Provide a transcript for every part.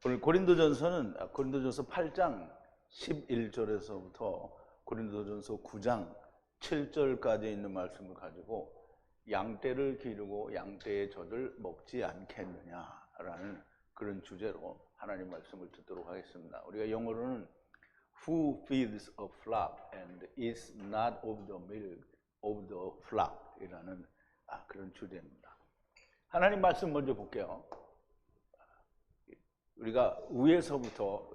오늘 고린도전서 8장 11절에서부터 고린도전서 9장 7절까지 있는 말씀을 가지고 양떼를 기르고 양떼의 젖을 먹지 않겠느냐라는 그런 주제로 하나님 말씀을 듣도록 하겠습니다. 우리가 영어로는 Who feeds a flock and is not of the milk of the flock 이라는 그런 주제입니다. 하나님 말씀 먼저 볼게요. 우리가 위에서부터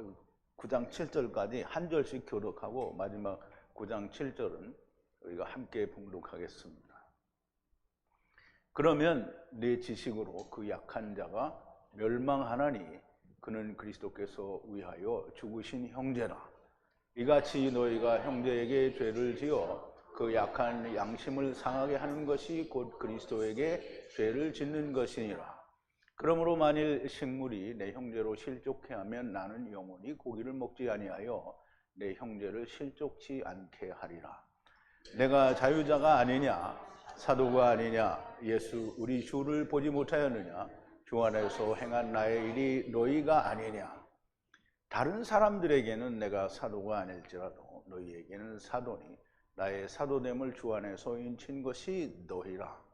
9장 7절까지 한 절씩 교독하고 마지막 9장 7절은 우리가 함께 봉독하겠습니다. 그러면 내 지식으로 그 약한 자가 멸망하나니 그는 그리스도께서 위하여 죽으신 형제라. 이같이 너희가 형제에게 죄를 지어 그 약한 양심을 상하게 하는 것이 곧 그리스도에게 죄를 짓는 것이니라. 그러므로 만일 식물이 내 형제로 실족해 하면 나는 영원히 고기를 먹지 아니하여 내 형제를 실족치 않게 하리라. 내가 자유자가 아니냐 사도가 아니냐 예수 우리 주를 보지 못하였느냐 주 안에서 행한 나의 일이 너희가 아니냐. 다른 사람들에게는 내가 사도가 아닐지라도 너희에게는 사도니 나의 사도됨을 주 안에서 인친 것이 너희라.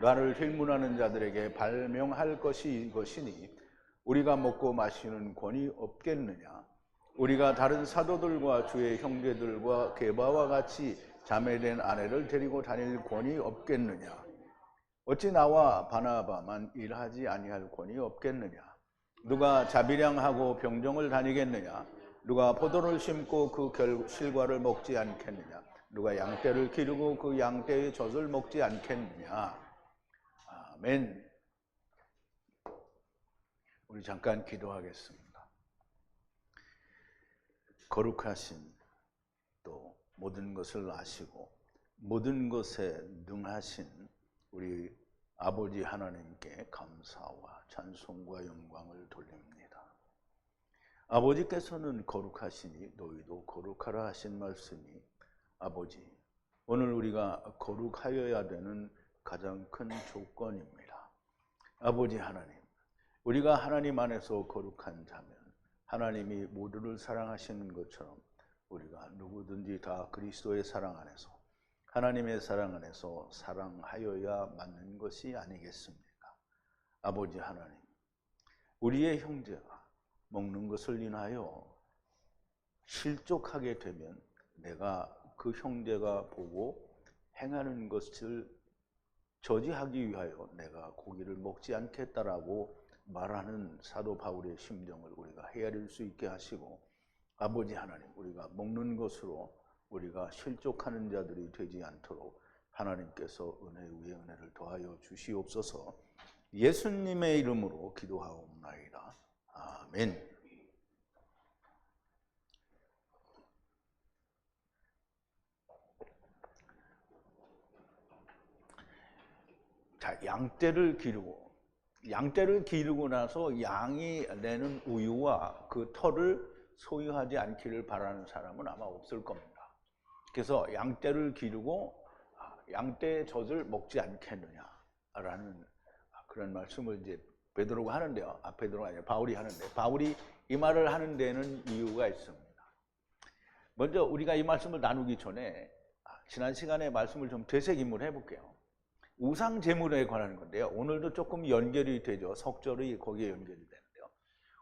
나를 질문하는 자들에게 발명할 것이 이것이니 우리가 먹고 마시는 권이 없겠느냐. 우리가 다른 사도들과 주의 형제들과 게바와 같이 자매된 아내를 데리고 다닐 권이 없겠느냐. 어찌 나와 바나바만 일하지 아니할 권이 없겠느냐. 누가 자비량하고 병정을 다니겠느냐. 누가 포도를 심고 그 실과를 먹지 않겠느냐. 누가 양떼를 기르고 그 양떼의 젖을 먹지 않겠느냐. 아멘. 우리 잠깐 기도하겠습니다. 거룩하신 또 모든 것을 아시고 모든 것에 능하신 우리 아버지 하나님께 감사와 찬송과 영광을 돌립니다. 아버지께서는 거룩하시니 너희도 거룩하라 하신 말씀이 아버지, 오늘 우리가 거룩하여야 되는 가장 큰 조건입니다. 아버지 하나님, 우리가 하나님 안에서 거룩한 자면 하나님이 모두를 사랑하시는 것처럼 우리가 누구든지 다 그리스도의 사랑 안에서 하나님의 사랑 안에서 사랑하여야 맞는 것이 아니겠습니까? 아버지 하나님, 우리의 형제가 먹는 것을 인하여 실족하게 되면 내가 그 형제가 보고 행하는 것을 저지하기 위하여 내가 고기를 먹지 않겠다라고 말하는 사도 바울의 심정을 우리가 헤아릴 수 있게 하시고 아버지 하나님, 우리가 먹는 것으로 우리가 실족하는 자들이 되지 않도록 하나님께서 은혜 위에 은혜를 더하여 주시옵소서. 예수님의 이름으로 기도하옵나이다. 아멘. 자, 양떼를 기르고 나서 양이 내는 우유와 그 털을 소유하지 않기를 바라는 사람은 아마 없을 겁니다. 그래서 양떼를 기르고 양떼의 젖을 먹지 않겠느냐라는 그런 말씀을 이제 베드로가 하는데요. 베드로가 아니라 바울이 하는데, 바울이 이 말을 하는 데는 이유가 있습니다. 먼저 우리가 이 말씀을 나누기 전에 지난 시간에 말씀을 좀 되새김을 해볼게요. 우상 제물에 관한 건데요. 오늘도 조금 연결이 되죠. 석절이 거기에 연결이 되는데요.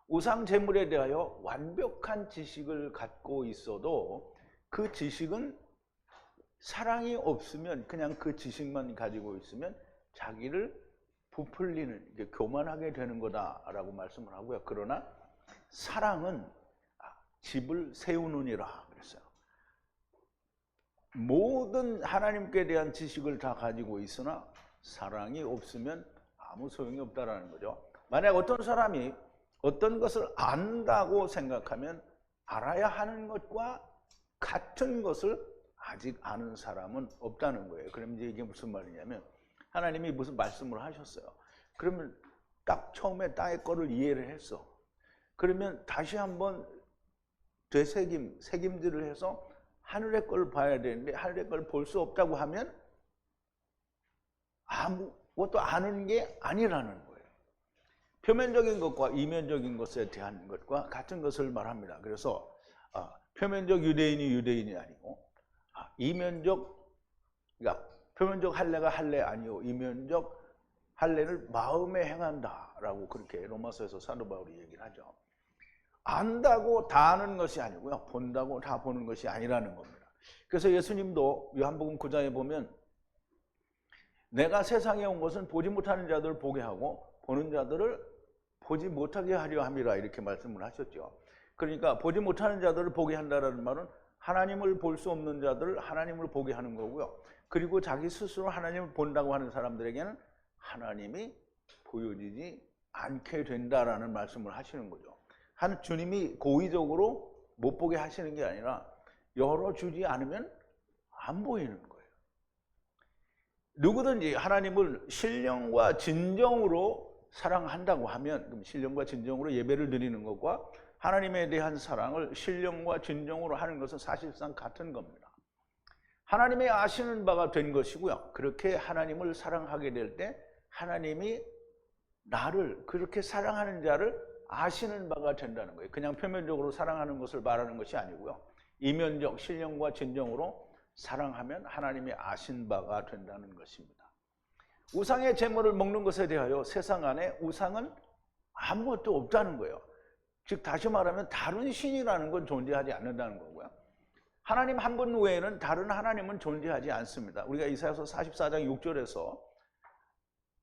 우상 제물에 대하여 완벽한 지식을 갖고 있어도 그 지식은 사랑이 없으면 그냥 그 지식만 가지고 있으면 자기를 부풀리는, 이제 교만하게 되는 거다라고 말씀을 하고요. 그러나 사랑은 집을 세우느니라 그랬어요. 모든 하나님께 대한 지식을 다 가지고 있으나 사랑이 없으면 아무 소용이 없다라는 거죠. 만약 어떤 사람이 어떤 것을 안다고 생각하면 알아야 하는 것과 같은 것을 아직 아는 사람은 없다는 거예요. 그럼 이제 이게 무슨 말이냐면 하나님이 무슨 말씀을 하셨어요. 그러면 딱 처음에 땅의 거를 이해를 했어. 그러면 다시 한번 새김질을 해서 하늘의 걸 봐야 되는데 하늘의 걸 볼 수 없다고 하면 아무것도 아는 게 아니라는 거예요. 표면적인 것과 이면적인 것에 대한 것과 같은 것을 말합니다. 그래서 표면적 유대인이 유대인이 아니고 이면적, 그러니까 표면적 할례가 할례 아니요 이면적 할례를 마음에 행한다라고 그렇게 로마서에서 사도 바울이 얘기를 하죠. 안다고 다 아는 것이 아니고요, 본다고 다 보는 것이 아니라는 겁니다. 그래서 예수님도 요한복음 9장에 보면 내가 세상에 온 것은 보지 못하는 자들을 보게 하고 보는 자들을 보지 못하게 하려 함이라 이렇게 말씀을 하셨죠. 그러니까 보지 못하는 자들을 보게 한다는 말은 하나님을 볼 수 없는 자들을 하나님을 보게 하는 거고요. 그리고 자기 스스로 하나님을 본다고 하는 사람들에게는 하나님이 보여지지 않게 된다라는 말씀을 하시는 거죠. 주님이 고의적으로 못 보게 하시는 게 아니라 열어주지 않으면 안 보이는 거예요. 누구든지 하나님을 신령과 진정으로 사랑한다고 하면, 그럼 신령과 진정으로 예배를 드리는 것과 하나님에 대한 사랑을 신령과 진정으로 하는 것은 사실상 같은 겁니다. 하나님의 아시는 바가 된 것이고요. 그렇게 하나님을 사랑하게 될 때 하나님이 나를, 그렇게 사랑하는 자를 아시는 바가 된다는 거예요. 그냥 표면적으로 사랑하는 것을 말하는 것이 아니고요. 이면적, 신령과 진정으로 사랑하면 하나님이 아신 바가 된다는 것입니다. 우상의 제물을 먹는 것에 대하여 세상 안에 우상은 아무것도 없다는 거예요. 즉 다시 말하면 다른 신이라는 건 존재하지 않는다는 거고요. 하나님 한 분 외에는 다른 하나님은 존재하지 않습니다. 우리가 이사야서 44장 6절에서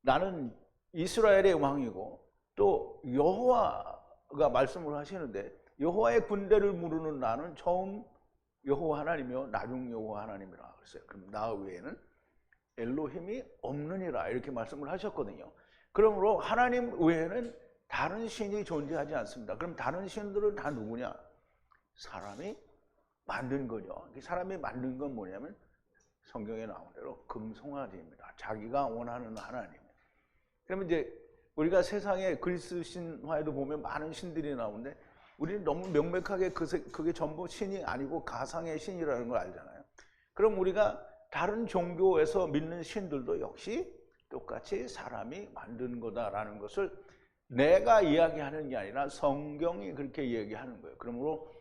나는 이스라엘의 왕이고 또 여호와가 말씀을 하시는데 여호와의 군대를 부르는 나는 처음 여호와 하나님이요 나중 여호와 하나님이라 그랬어요. 그럼 나 외에는 엘로힘이 없느니라 이렇게 말씀을 하셨거든요. 그러므로 하나님 외에는 다른 신이 존재하지 않습니다. 그럼 다른 신들은 다 누구냐? 사람이 만든 거죠. 사람이 만든 건 뭐냐면 성경에 나온 대로 금송아지입니다. 자기가 원하는 하나님. 그러면 이제 우리가 세상에 그리스 신화에도 보면 많은 신들이 나오는데 우리는 너무 명백하게 그게 전부 신이 아니고 가상의 신이라는 걸 알잖아요. 그럼 우리가 다른 종교에서 믿는 신들도 역시 똑같이 사람이 만든 거다라는 것을 내가 이야기하는 게 아니라 성경이 그렇게 이야기하는 거예요. 그러므로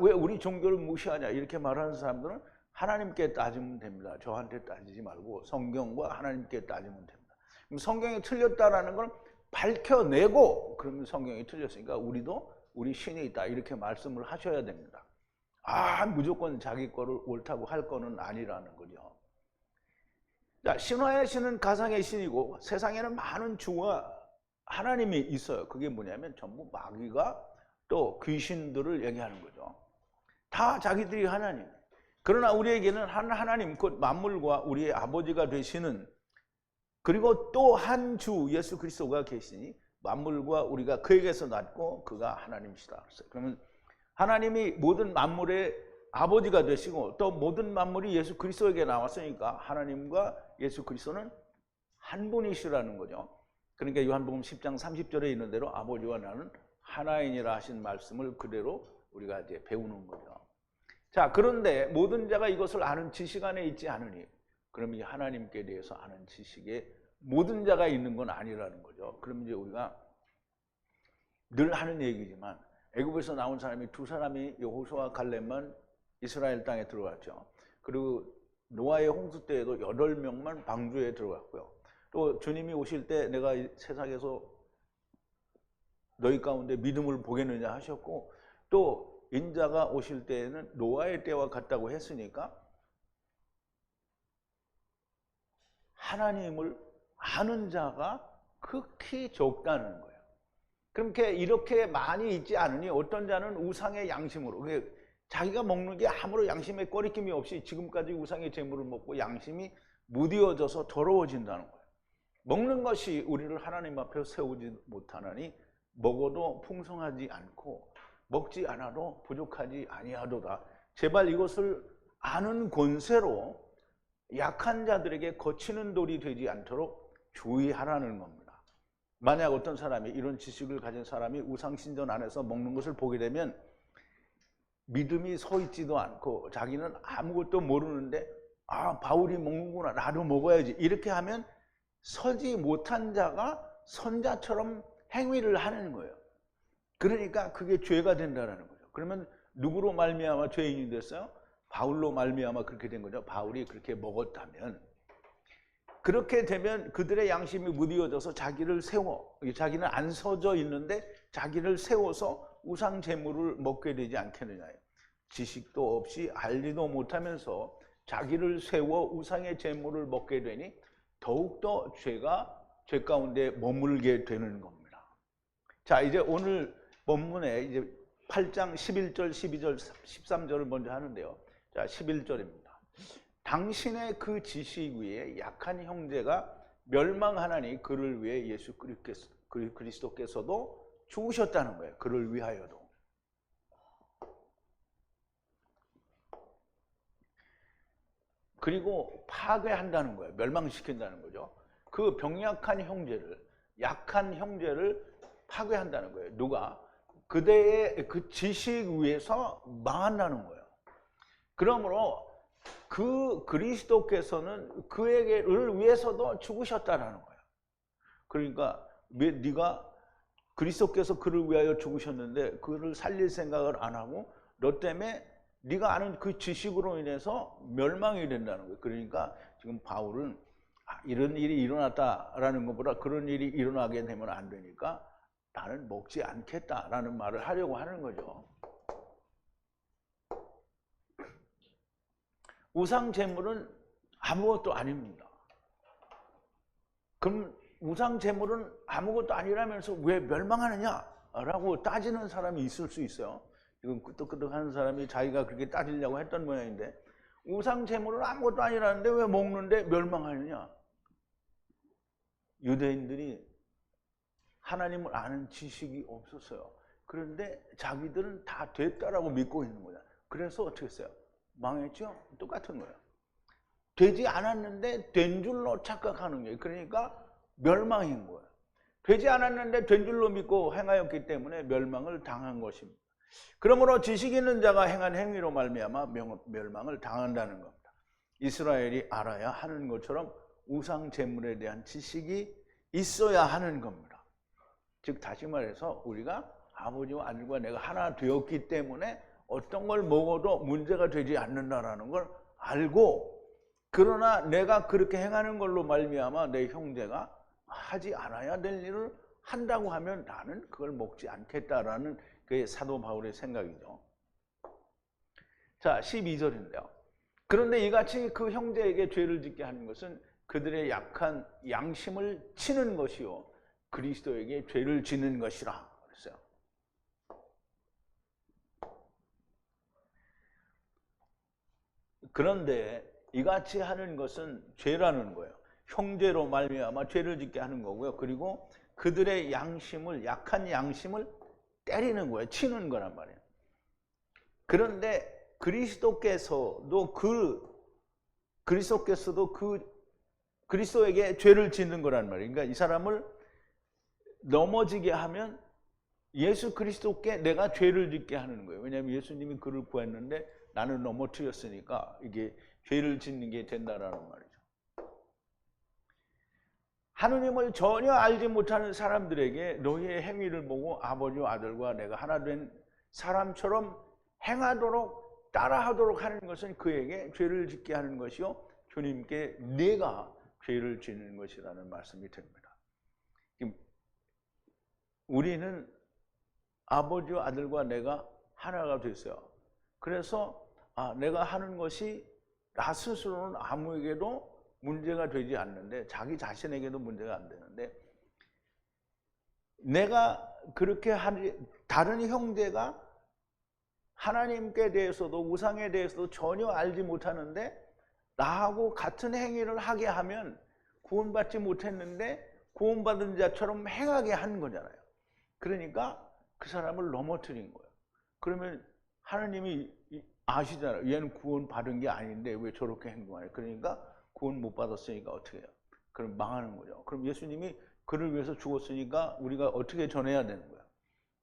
왜 우리 종교를 무시하냐 이렇게 말하는 사람들은 하나님께 따지면 됩니다. 저한테 따지지 말고 성경과 하나님께 따지면 됩니다. 그럼 성경이 틀렸다라는 건 밝혀내고 그러면 성경이 틀렸으니까 우리도 우리 신이 있다 이렇게 말씀을 하셔야 됩니다. 무조건 자기 거를 옳다고 할 거는 아니라는 거죠. 자, 신화의 신은 가상의 신이고 세상에는 많은 주와 하나님이 있어요. 그게 뭐냐면 전부 마귀가 또 귀신들을 얘기하는 거죠. 다 자기들이 하나님. 그러나 우리에게는 한 하나님 곧 만물과 우리의 아버지가 되시는 그리고 또 한 주 예수 그리스도가 계시니 만물과 우리가 그에게서 났고 그가 하나님이시다 그랬어요. 그러면 하나님이 모든 만물의 아버지가 되시고 또 모든 만물이 예수 그리스도에게 나왔으니까 하나님과 예수 그리스도는 한 분이시라는 거죠. 그러니까 요한복음 10장 30절에 있는 대로 아버지와 나는 하나이니라 하신 말씀을 그대로 우리가 이제 배우는 거죠. 자, 그런데 모든 자가 이것을 아는 지식 안에 있지 않으니 그럼 이 하나님께 대해서 아는 지식에 모든 자가 있는 건 아니라는 거죠. 그럼 이제 우리가 늘 하는 얘기지만 애굽에서 나온 사람이 두 사람이 여호수아와 갈렙만 이스라엘 땅에 들어왔죠. 그리고 노아의 홍수 때에도 8명만 방주에 들어갔고요. 또 주님이 오실 때 내가 세상에서 너희 가운데 믿음을 보겠느냐 하셨고 또 인자가 오실 때에는 노아의 때와 같다고 했으니까 하나님을 아는 자가 극히 적다는 거예요. 그렇게 이렇게 많이 있지 않으니 어떤 자는 우상의 양심으로 자기가 먹는 게 아무런 양심에 꺼리낌이 없이 지금까지 우상의 재물을 먹고 양심이 무디어져서 더러워진다는 거예요. 먹는 것이 우리를 하나님 앞에 세우지 못하나니 먹어도 풍성하지 않고 먹지 않아도 부족하지 아니하도다. 제발 이것을 아는 권세로 약한 자들에게 거치는 돌이 되지 않도록 주의하라는 겁니다. 만약 어떤 사람이 이런 지식을 가진 사람이 우상신전 안에서 먹는 것을 보게 되면 믿음이 서 있지도 않고 자기는 아무것도 모르는데 바울이 먹는구나 나도 먹어야지 이렇게 하면 서지 못한 자가 선자처럼 행위를 하는 거예요. 그러니까 그게 죄가 된다는 거죠. 그러면 누구로 말미암아 죄인이 됐어요? 바울로 말미암아 그렇게 된 거죠. 바울이 그렇게 먹었다면, 그렇게 되면 그들의 양심이 무디어져서 자기를 세워, 자기는 안 서져 있는데 자기를 세워서 우상 제물을 먹게 되지 않겠느냐. 지식도 없이 알지도 못하면서 자기를 세워 우상의 제물을 먹게 되니 더욱더 죄 가운데 머물게 되는 겁니다. 자, 이제 오늘 본문에 이제 8장 11절, 12절, 13절을 먼저 하는데요. 자, 11절입니다. 당신의 그 지식 위에 약한 형제가 멸망하나니 그를 위해 예수 그리스도께서도 죽으셨다는 거예요. 그를 위하여도. 그리고 파괴한다는 거예요. 멸망시킨다는 거죠. 그 병약한 형제를, 약한 형제를 파괴한다는 거예요. 누가? 그대의 그 지식 위에서 망한다는 거예요. 그러므로 그 그리스도께서는 그에게를 위해서도 죽으셨다라는 거예요. 그러니까 네가 그리스도께서 그를 위하여 죽으셨는데 그를 살릴 생각을 안 하고 너 때문에 네가 아는 그 지식으로 인해서 멸망이 된다는 거예요. 그러니까 지금 바울은 이런 일이 일어났다라는 것보다 그런 일이 일어나게 되면 안 되니까 나는 먹지 않겠다라는 말을 하려고 하는 거죠. 우상 제물은 아무것도 아닙니다. 그럼 우상 제물은 아무것도 아니라면서 왜 멸망하느냐라고 따지는 사람이 있을 수 있어요. 지금 끄떡끄떡하는 사람이 자기가 그렇게 따지려고 했던 모양인데, 우상 제물은 아무것도 아니라는데 왜 먹는데 멸망하느냐? 유대인들이 하나님을 아는 지식이 없었어요. 그런데 자기들은 다 됐다라고 믿고 있는 거야. 그래서 어떻게 했어요? 망했죠? 똑같은 거예요. 되지 않았는데 된 줄로 착각하는 거예요. 그러니까 멸망인 거예요. 되지 않았는데 된 줄로 믿고 행하였기 때문에 멸망을 당한 것입니다. 그러므로 지식 있는 자가 행한 행위로 말미암아 멸망을 당한다는 겁니다. 이스라엘이 알아야 하는 것처럼 우상 제물에 대한 지식이 있어야 하는 겁니다. 즉 다시 말해서 우리가 아버지와 아들과 내가 하나 되었기 때문에 어떤 걸 먹어도 문제가 되지 않는다라는 걸 알고, 그러나 내가 그렇게 행하는 걸로 말미암아 내 형제가 하지 않아야 될 일을 한다고 하면 나는 그걸 먹지 않겠다라는 그게 사도 바울의 생각이죠. 자, 12절인데요. 그런데 이같이 그 형제에게 죄를 짓게 하는 것은 그들의 약한 양심을 치는 것이요 그리스도에게 죄를 짓는 것이라 그랬어요. 그런데 이같이 하는 것은 죄라는 거예요. 형제로 말미암아 죄를 짓게 하는 거고요. 그리고 그들의 양심을, 약한 양심을 때리는 거예요. 치는 거란 말이에요. 그런데 그리스도께서도 그리스도에게 죄를 짓는 거란 말이에요. 그러니까 이 사람을 넘어지게 하면 예수 그리스도께 내가 죄를 짓게 하는 거예요. 왜냐하면 예수님이 그를 구했는데 나는 넘어뜨렸으니까 이게 죄를 짓는 게 된다라는 말이죠. 하느님을 전혀 알지 못하는 사람들에게 너희의 행위를 보고 아버지와 아들과 내가 하나 된 사람처럼 행하도록 따라하도록 하는 것은 그에게 죄를 짓게 하는 것이요 주님께 내가 죄를 짓는 것이라는 말씀이 됩니다. 우리는 아버지와 아들과 내가 하나가 됐어요. 그래서 내가 하는 것이 나 스스로는 아무에게도 문제가 되지 않는데, 자기 자신에게도 문제가 안 되는데, 내가 그렇게 하니 다른 형제가 하나님께 대해서도 우상에 대해서도 전혀 알지 못하는데 나하고 같은 행위를 하게 하면 구원받지 못했는데 구원받은 자처럼 행하게 하는 거잖아요. 그러니까 그 사람을 넘어뜨린 거예요. 그러면 하나님이 아시잖아요. 얘는 구원받은 게 아닌데 왜 저렇게 행동하냐. 그러니까 구원 못 받았으니까 어떻게 해요? 그럼 망하는 거죠. 그럼 예수님이 그를 위해서 죽었으니까 우리가 어떻게 전해야 되는 거야?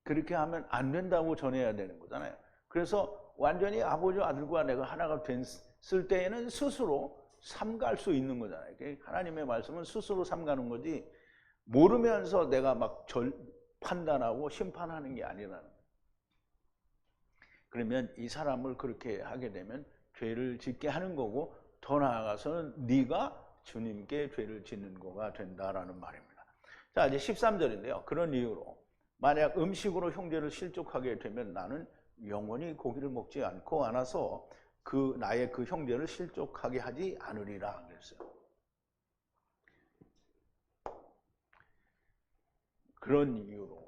그렇게 하면 안 된다고 전해야 되는 거잖아요. 그래서 완전히 아버지와 아들과 내가 하나가 됐을 때에는 스스로 삼갈 수 있는 거잖아요. 하나님의 말씀은 스스로 삼가는 거지, 모르면서 내가 막 판단하고 심판하는 게 아니라는 거예요. 그러면 이 사람을 그렇게 하게 되면 죄를 짓게 하는 거고, 더 나아가서는 네가 주님께 죄를 짓는 거가 된다라는 말입니다. 자, 이제 13절인데요. 그런 이유로 만약 음식으로 형제를 실족하게 되면 나는 영원히 고기를 먹지 않고 안아서 나의 그 형제를 실족하게 하지 않으리라 그랬어요. 그런 이유로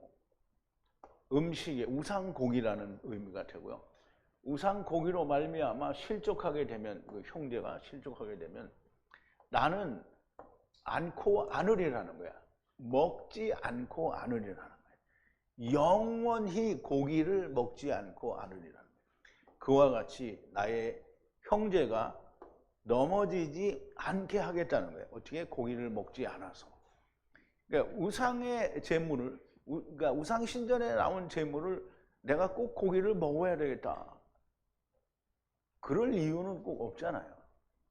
음식에 우상고기라는 의미가 되고요. 우상고기로 말미암아 실족하게 되면, 그 형제가 실족하게 되면 나는 않고 안으리라는 거야. 먹지 않고 안으리라는 거야. 영원히 고기를 먹지 않고 안으리라는 거야. 그와 같이 나의 형제가 넘어지지 않게 하겠다는 거예요. 어떻게? 고기를 먹지 않아서. 그러니까 우상의 제물을, 그러니까 우상 신전에 나온 제물을 내가 꼭 고기를 먹어야 되겠다, 그럴 이유는 꼭 없잖아요.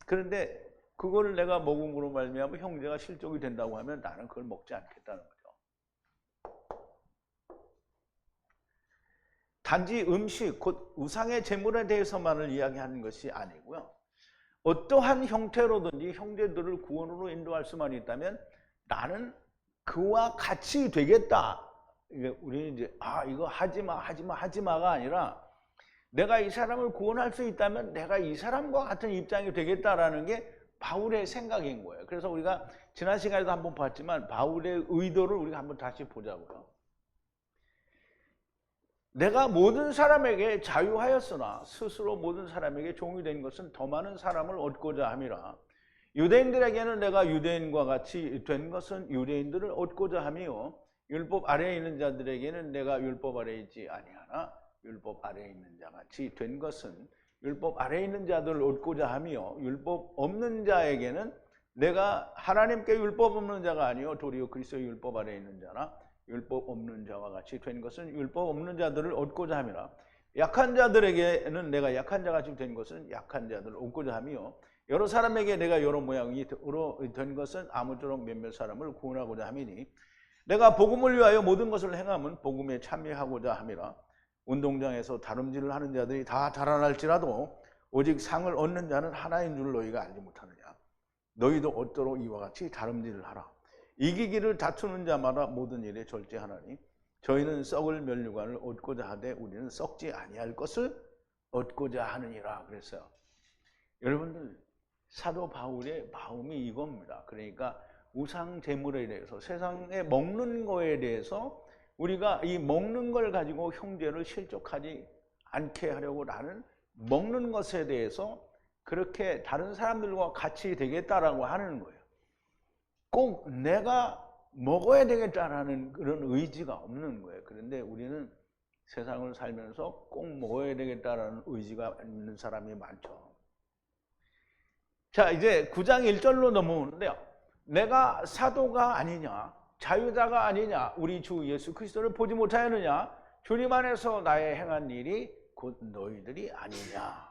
그런데 그거를 내가 먹음으로 말미암아 형제가 실족이 된다고 하면 나는 그걸 먹지 않겠다는 거죠. 단지 음식, 곧 우상의 제물에 대해서만을 이야기하는 것이 아니고요. 어떠한 형태로든지 형제들을 구원으로 인도할 수만 있다면 나는 그와 같이 되겠다. 우리는 이제 이거 하지마가 아니라 내가 이 사람을 구원할 수 있다면 내가 이 사람과 같은 입장이 되겠다라는 게 바울의 생각인 거예요. 그래서 우리가 지난 시간에도 한번 봤지만 바울의 의도를 우리가 한번 다시 보자고요. 내가 모든 사람에게 자유하였으나 스스로 모든 사람에게 종이 된 것은 더 많은 사람을 얻고자 함이라. 유대인들에게는 내가 유대인과 같이 된 것은 유대인들을 얻고자 함이요, 율법 아래에 있는 자들에게는 내가 율법 아래에 있지 아니하나 율법 아래에 있는 자같이 된 것은 율법 아래에 있는 자들을 얻고자 함이요, 율법 없는 자에게는 내가 하나님께 율법 없는 자가 아니요 도리어 그리스도의 율법 아래에 있는 자나 율법 없는 자와 같이 된 것은 율법 없는 자들을 얻고자 함이라. 약한 자들에게는 내가 약한 자같이 된 것은 약한 자들을 얻고자 함이요, 여러 사람에게 내가 여러 모양이 된 것은 아무쪼록 몇몇 사람을 구원하고자 함이니, 내가 복음을 위하여 모든 것을 행함은 복음에 참여하고자 함이라. 운동장에서 다름질을 하는 자들이 다 달아날지라도 오직 상을 얻는 자는 하나인 줄 너희가 알지 못하느냐. 너희도 얻도록 이와 같이 다름질을 하라. 이기기를 다투는 자마다 모든 일에 절제하나니 저희는 썩을 면류관을 얻고자 하되 우리는 썩지 아니할 것을 얻고자 하느니라 그랬어요. 여러분들, 사도 바울의 마음이 이겁니다. 그러니까 우상 제물에 대해서, 세상에 먹는 거에 대해서 우리가 이 먹는 걸 가지고 형제를 실족하지 않게 하려고 나는 먹는 것에 대해서 그렇게 다른 사람들과 같이 되겠다라고 하는 거예요. 꼭 내가 먹어야 되겠다라는 그런 의지가 없는 거예요. 그런데 우리는 세상을 살면서 꼭 먹어야 되겠다라는 의지가 있는 사람이 많죠. 자, 이제 9장 1절로 넘어오는데요. 내가 사도가 아니냐, 자유자가 아니냐, 우리 주 예수 그리스도를 보지 못하였느냐, 주님 안에서 나의 행한 일이 곧 너희들이 아니냐.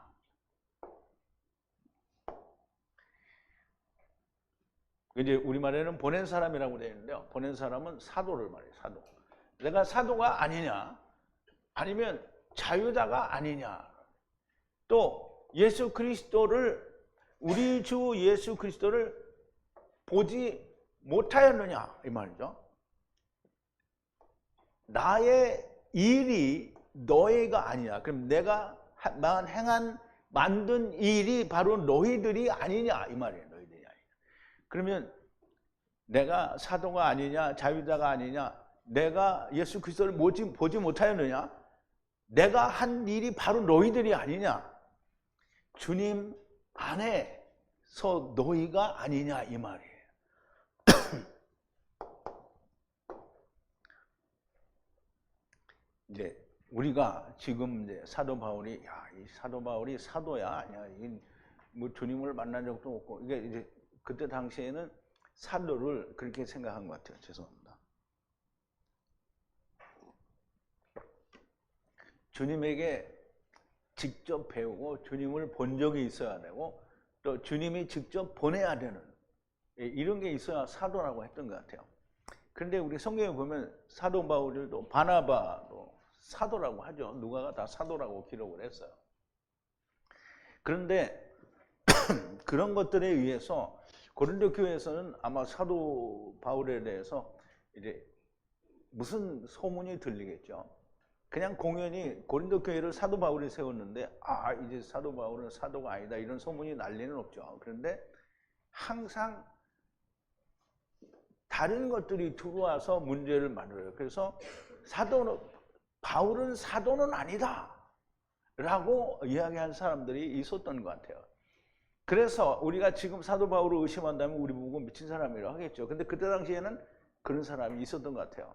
이제 우리말에는 보낸 사람이라고 되어 있는데요. 보낸 사람은 사도를 말해요. 사도. 내가 사도가 아니냐, 아니면 자유자가 아니냐, 또 예수 그리스도를, 우리 주 예수 그리스도를 보지 못하였느냐 이 말이죠. 나의 일이 너희가 아니냐. 그럼 내가 행한 만든 일이 바로 너희들이 아니냐 이 말이에요. 너희들이 아니냐. 그러면 내가 사도가 아니냐, 자유자가 아니냐, 내가 예수 그리스도를 보지 못하였느냐, 내가 한 일이 바로 너희들이 아니냐, 주님 안에서 너희가 아니냐 이 말이에요. 이제 우리가 지금 이제 사도 바울이, 이 사도 바울이 사도야 아니야, 뭐 주님을 만난 적도 없고, 이게 이제 그때 당시에는 사도를 그렇게 생각한 것 같아요. 죄송합니다. 주님에게 직접 배우고 주님을 본 적이 있어야 되고 또 주님이 직접 보내야 되는 이런 게 있어야 사도라고 했던 것 같아요. 그런데 우리 성경에 보면 사도 바울도 바나바도 사도라고 하죠. 누가가 다 사도라고 기록을 했어요. 그런데 그런 것들에 의해서 고린도 교회에서는 아마 사도 바울에 대해서 이제 무슨 소문이 들리겠죠. 그냥 공연히 고린도 교회를 사도 바울이 세웠는데 이제 사도 바울은 사도가 아니다 이런 소문이 날 리는 없죠. 그런데 항상 다른 것들이 들어와서 문제를 만들어요. 그래서 바울은 사도는 아니다 라고 이야기한 사람들이 있었던 것 같아요. 그래서 우리가 지금 사도 바울을 의심한다면 우리 보고 미친 사람이라고 하겠죠. 근데 그때 당시에는 그런 사람이 있었던 것 같아요.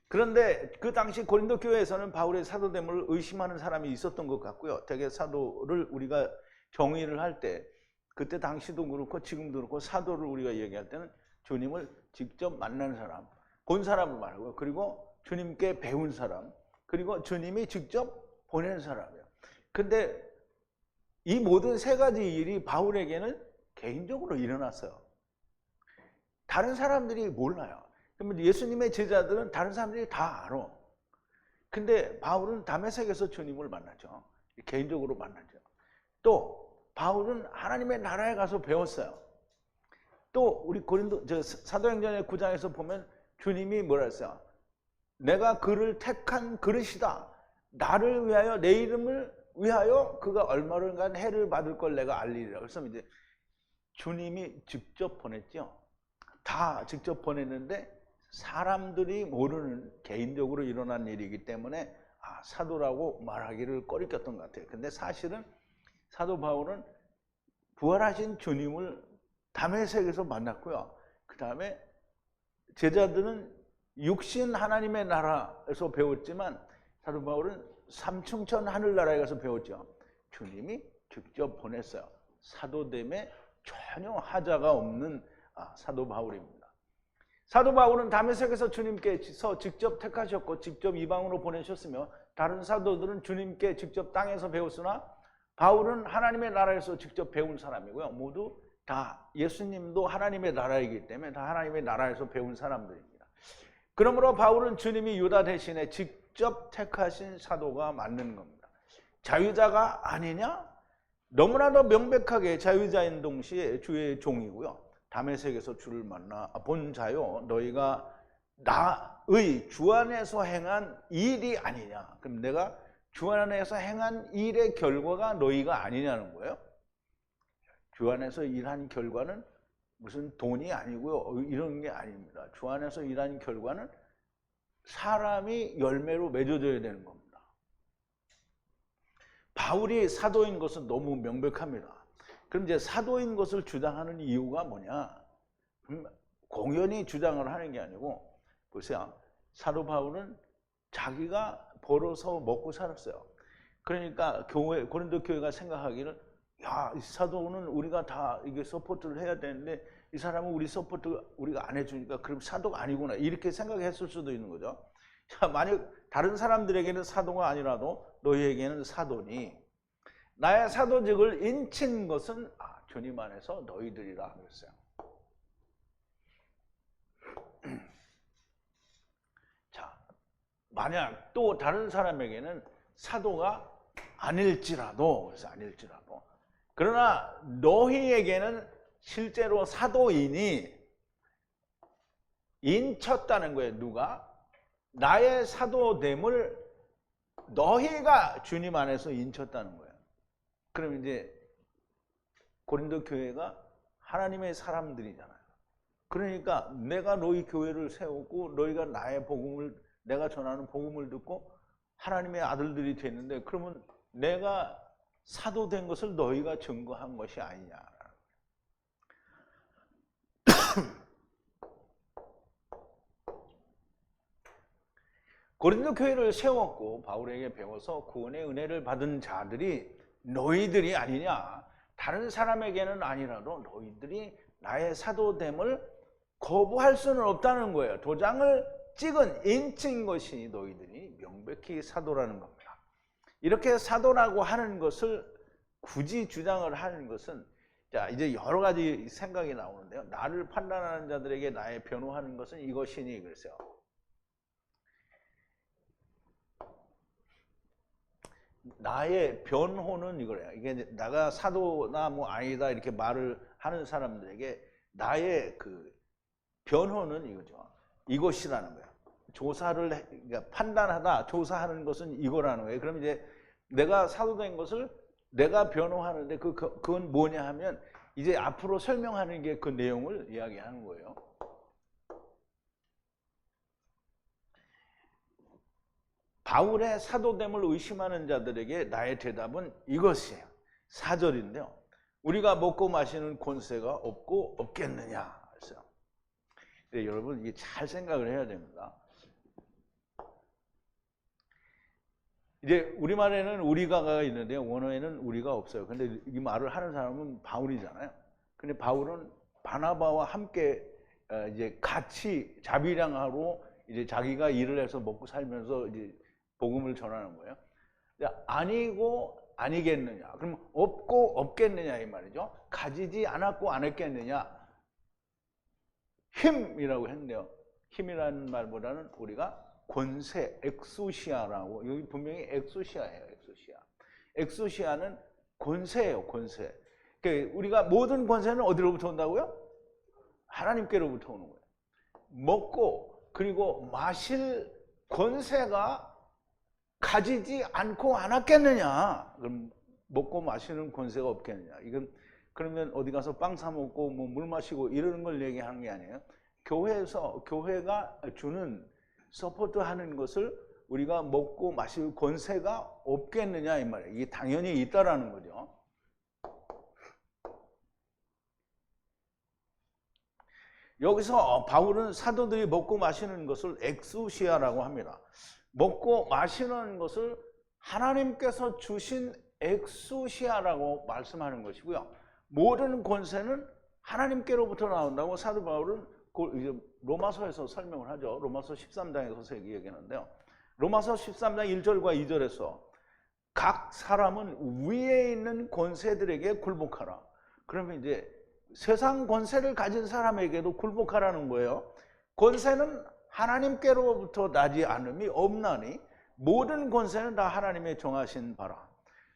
그런데 그 당시 고린도 교회에서는 바울의 사도됨을 의심하는 사람이 있었던 것 같고요. 되게 사도를 우리가 정의를 할 때 그때 당시도 그렇고 지금도 그렇고 사도를 우리가 얘기할 때는 주님을 직접 만난 사람, 본 사람을 말하고요. 그리고 주님께 배운 사람, 그리고 주님이 직접 보낸 사람이에요. 근데 이 모든 세 가지 일이 바울에게는 개인적으로 일어났어요. 다른 사람들이 몰라요. 그러면 예수님의 제자들은 다른 사람들이 다 알아. 근데 바울은 다메섹에서 주님을 만나죠. 개인적으로 만나죠. 또 바울은 하나님의 나라에 가서 배웠어요. 또 우리 사도행전의 9장에서 보면 주님이 뭐라 했어요? 내가 그를 택한 그릇이다. 나를 위하여, 내 이름을 위하여 그가 얼마든간 해를 받을 걸 내가 알리리라. 그래서 이제 주님이 직접 보냈죠. 다 직접 보냈는데 사람들이 모르는 개인적으로 일어난 일이기 때문에 사도라고 말하기를 꺼리꼈던 것 같아요. 근데 사실은 사도 바울은 부활하신 주님을 다메섹에서 만났고요. 그 다음에 제자들은 육신 하나님의 나라에서 배웠지만 사도 바울은 삼층천 하늘나라에 가서 배웠죠. 주님이 직접 보냈어요. 사도됨에 전혀 하자가 없는 사도 바울입니다. 사도 바울은 다메섹에서 주님께서 직접 택하셨고 직접 이방으로 보내셨으며 다른 사도들은 주님께 직접 땅에서 배웠으나 바울은 하나님의 나라에서 직접 배운 사람이고요. 모두 다 예수님도 하나님의 나라이기 때문에 다 하나님의 나라에서 배운 사람들입니다. 그러므로 바울은 주님이 유다 대신에 직접 택하신 사도가 맞는 겁니다. 자유자가 아니냐? 너무나도 명백하게 자유자인 동시에 주의 종이고요. 다메섹에서 주를 만나 본 자요, 너희가 나의 주 안에서 행한 일이 아니냐? 그럼 내가 주 안에서 행한 일의 결과가 너희가 아니냐는 거예요. 주 안에서 일한 결과는 무슨 돈이 아니고요, 이런 게 아닙니다. 주 안에서 일한 결과는 사람이 열매로 맺어져야 되는 겁니다. 바울이 사도인 것은 너무 명백합니다. 그럼 이제 사도인 것을 주장하는 이유가 뭐냐? 공연히 주장을 하는 게 아니고, 보세요. 사도 바울은 자기가 벌어서 먹고 살았어요. 그러니까 고린도 교회가 생각하기를, 이 사도는 우리가 다 이게 서포트를 해야 되는데 이 사람은 우리 서포트 우리가 안 해주니까 그럼 사도가 아니구나, 이렇게 생각했을 수도 있는 거죠. 자, 만약 다른 사람들에게는 사도가 아니라도 너희에게는 사도니 나의 사도직을 인친 것은 주님 안에서 너희들이라 그랬어요. 자, 만약 또 다른 사람에게는 사도가 아닐지라도, 그러나 너희에게는 실제로 사도인이 인쳤다는 거예요. 누가? 나의 사도됨을 너희가 주님 안에서 인쳤다는 거예요. 그럼 이제 고린도 교회가 하나님의 사람들이잖아요. 그러니까 내가 너희 교회를 세우고 너희가 나의 복음을, 내가 전하는 복음을 듣고 하나님의 아들들이 됐는데, 그러면 내가 사도된 것을 너희가 증거한 것이 아니냐. 고린도 교회를 세웠고 바울에게 배워서 구원의 은혜를 받은 자들이 너희들이 아니냐? 다른 사람에게는 아니라도 너희들이 나의 사도됨을 거부할 수는 없다는 거예요. 도장을 찍은, 인친 것이 너희들이 명백히 사도라는 겁니다. 이렇게 사도라고 하는 것을 굳이 주장을 하는 것은 자, 이제 여러 가지 생각이 나오는데요. 나를 판단하는 자들에게 나의 변호하는 것은 이것이니 그랬어요. 나의 변호는 이거래요. 이게 내가 사도나 뭐 아니다 이렇게 말을 하는 사람들에게 나의 그 변호는 이거죠. 이것이라는 거예요. 그러니까 판단하다, 조사하는 것은 이거라는 거예요. 그럼 이제 내가 사도된 것을 내가 변호하는데 그건 뭐냐 하면 이제 앞으로 설명하는 게 그 내용을 이야기하는 거예요. 바울의 사도됨을 의심하는 자들에게 나의 대답은 이것이에요. 4절인데요. 우리가 먹고 마시는 권세가 없고 없겠느냐. 그래서 여러분 이게 잘 생각을 해야 됩니다. 이제 우리말에는 우리가가 있는데 원어에는 우리가 없어요. 근데 이 말을 하는 사람은 바울이잖아요. 근데 바울은 바나바와 함께 이제 같이 자비량하로 이제 자기가 일을 해서 먹고 살면서 이제 복음을 전하는 거예요. 아니고 아니겠느냐. 그럼 없고 없겠느냐 이 말이죠. 가지지 않았고 안 했겠느냐. 힘이라고 했는데요. 힘이라는 말보다는 우리가 권세, 엑소시아라고, 여기 분명히 엑소시아예요. 엑소시아는 권세예요. 권세. 그러니까 우리가 모든 권세는 어디로부터 온다고요? 하나님께로부터 오는 거예요. 먹고 그리고 마실 권세가 가지지 않고 않았겠느냐. 그럼 먹고 마시는 권세가 없겠느냐. 이건 그러면 어디 가서 빵 사 먹고 뭐 물 마시고 이러는 걸 얘기하는 게 아니에요. 교회에서 교회가 주는 서포트하는 것을 우리가 먹고 마실 권세가 없겠느냐 이 말이에요. 이게 당연히 있다라는 거죠. 여기서 바울은 사도들이 먹고 마시는 것을 엑수시아라고 합니다. 먹고 마시는 것을 하나님께서 주신 엑수시아라고 말씀하는 것이고요. 모든 권세는 하나님께로부터 나온다고 사도 바울은 이제 로마서에서 설명을 하죠. 로마서 13장에서 얘기하는데요. 로마서 13장 1절과 2절에서 각 사람은 위에 있는 권세들에게 굴복하라. 그러면 이제 세상 권세를 가진 사람에게도 굴복하라는 거예요. 권세는 하나님께로부터 나지 않음이 없나니 모든 권세는 다 하나님의 정하신 바라.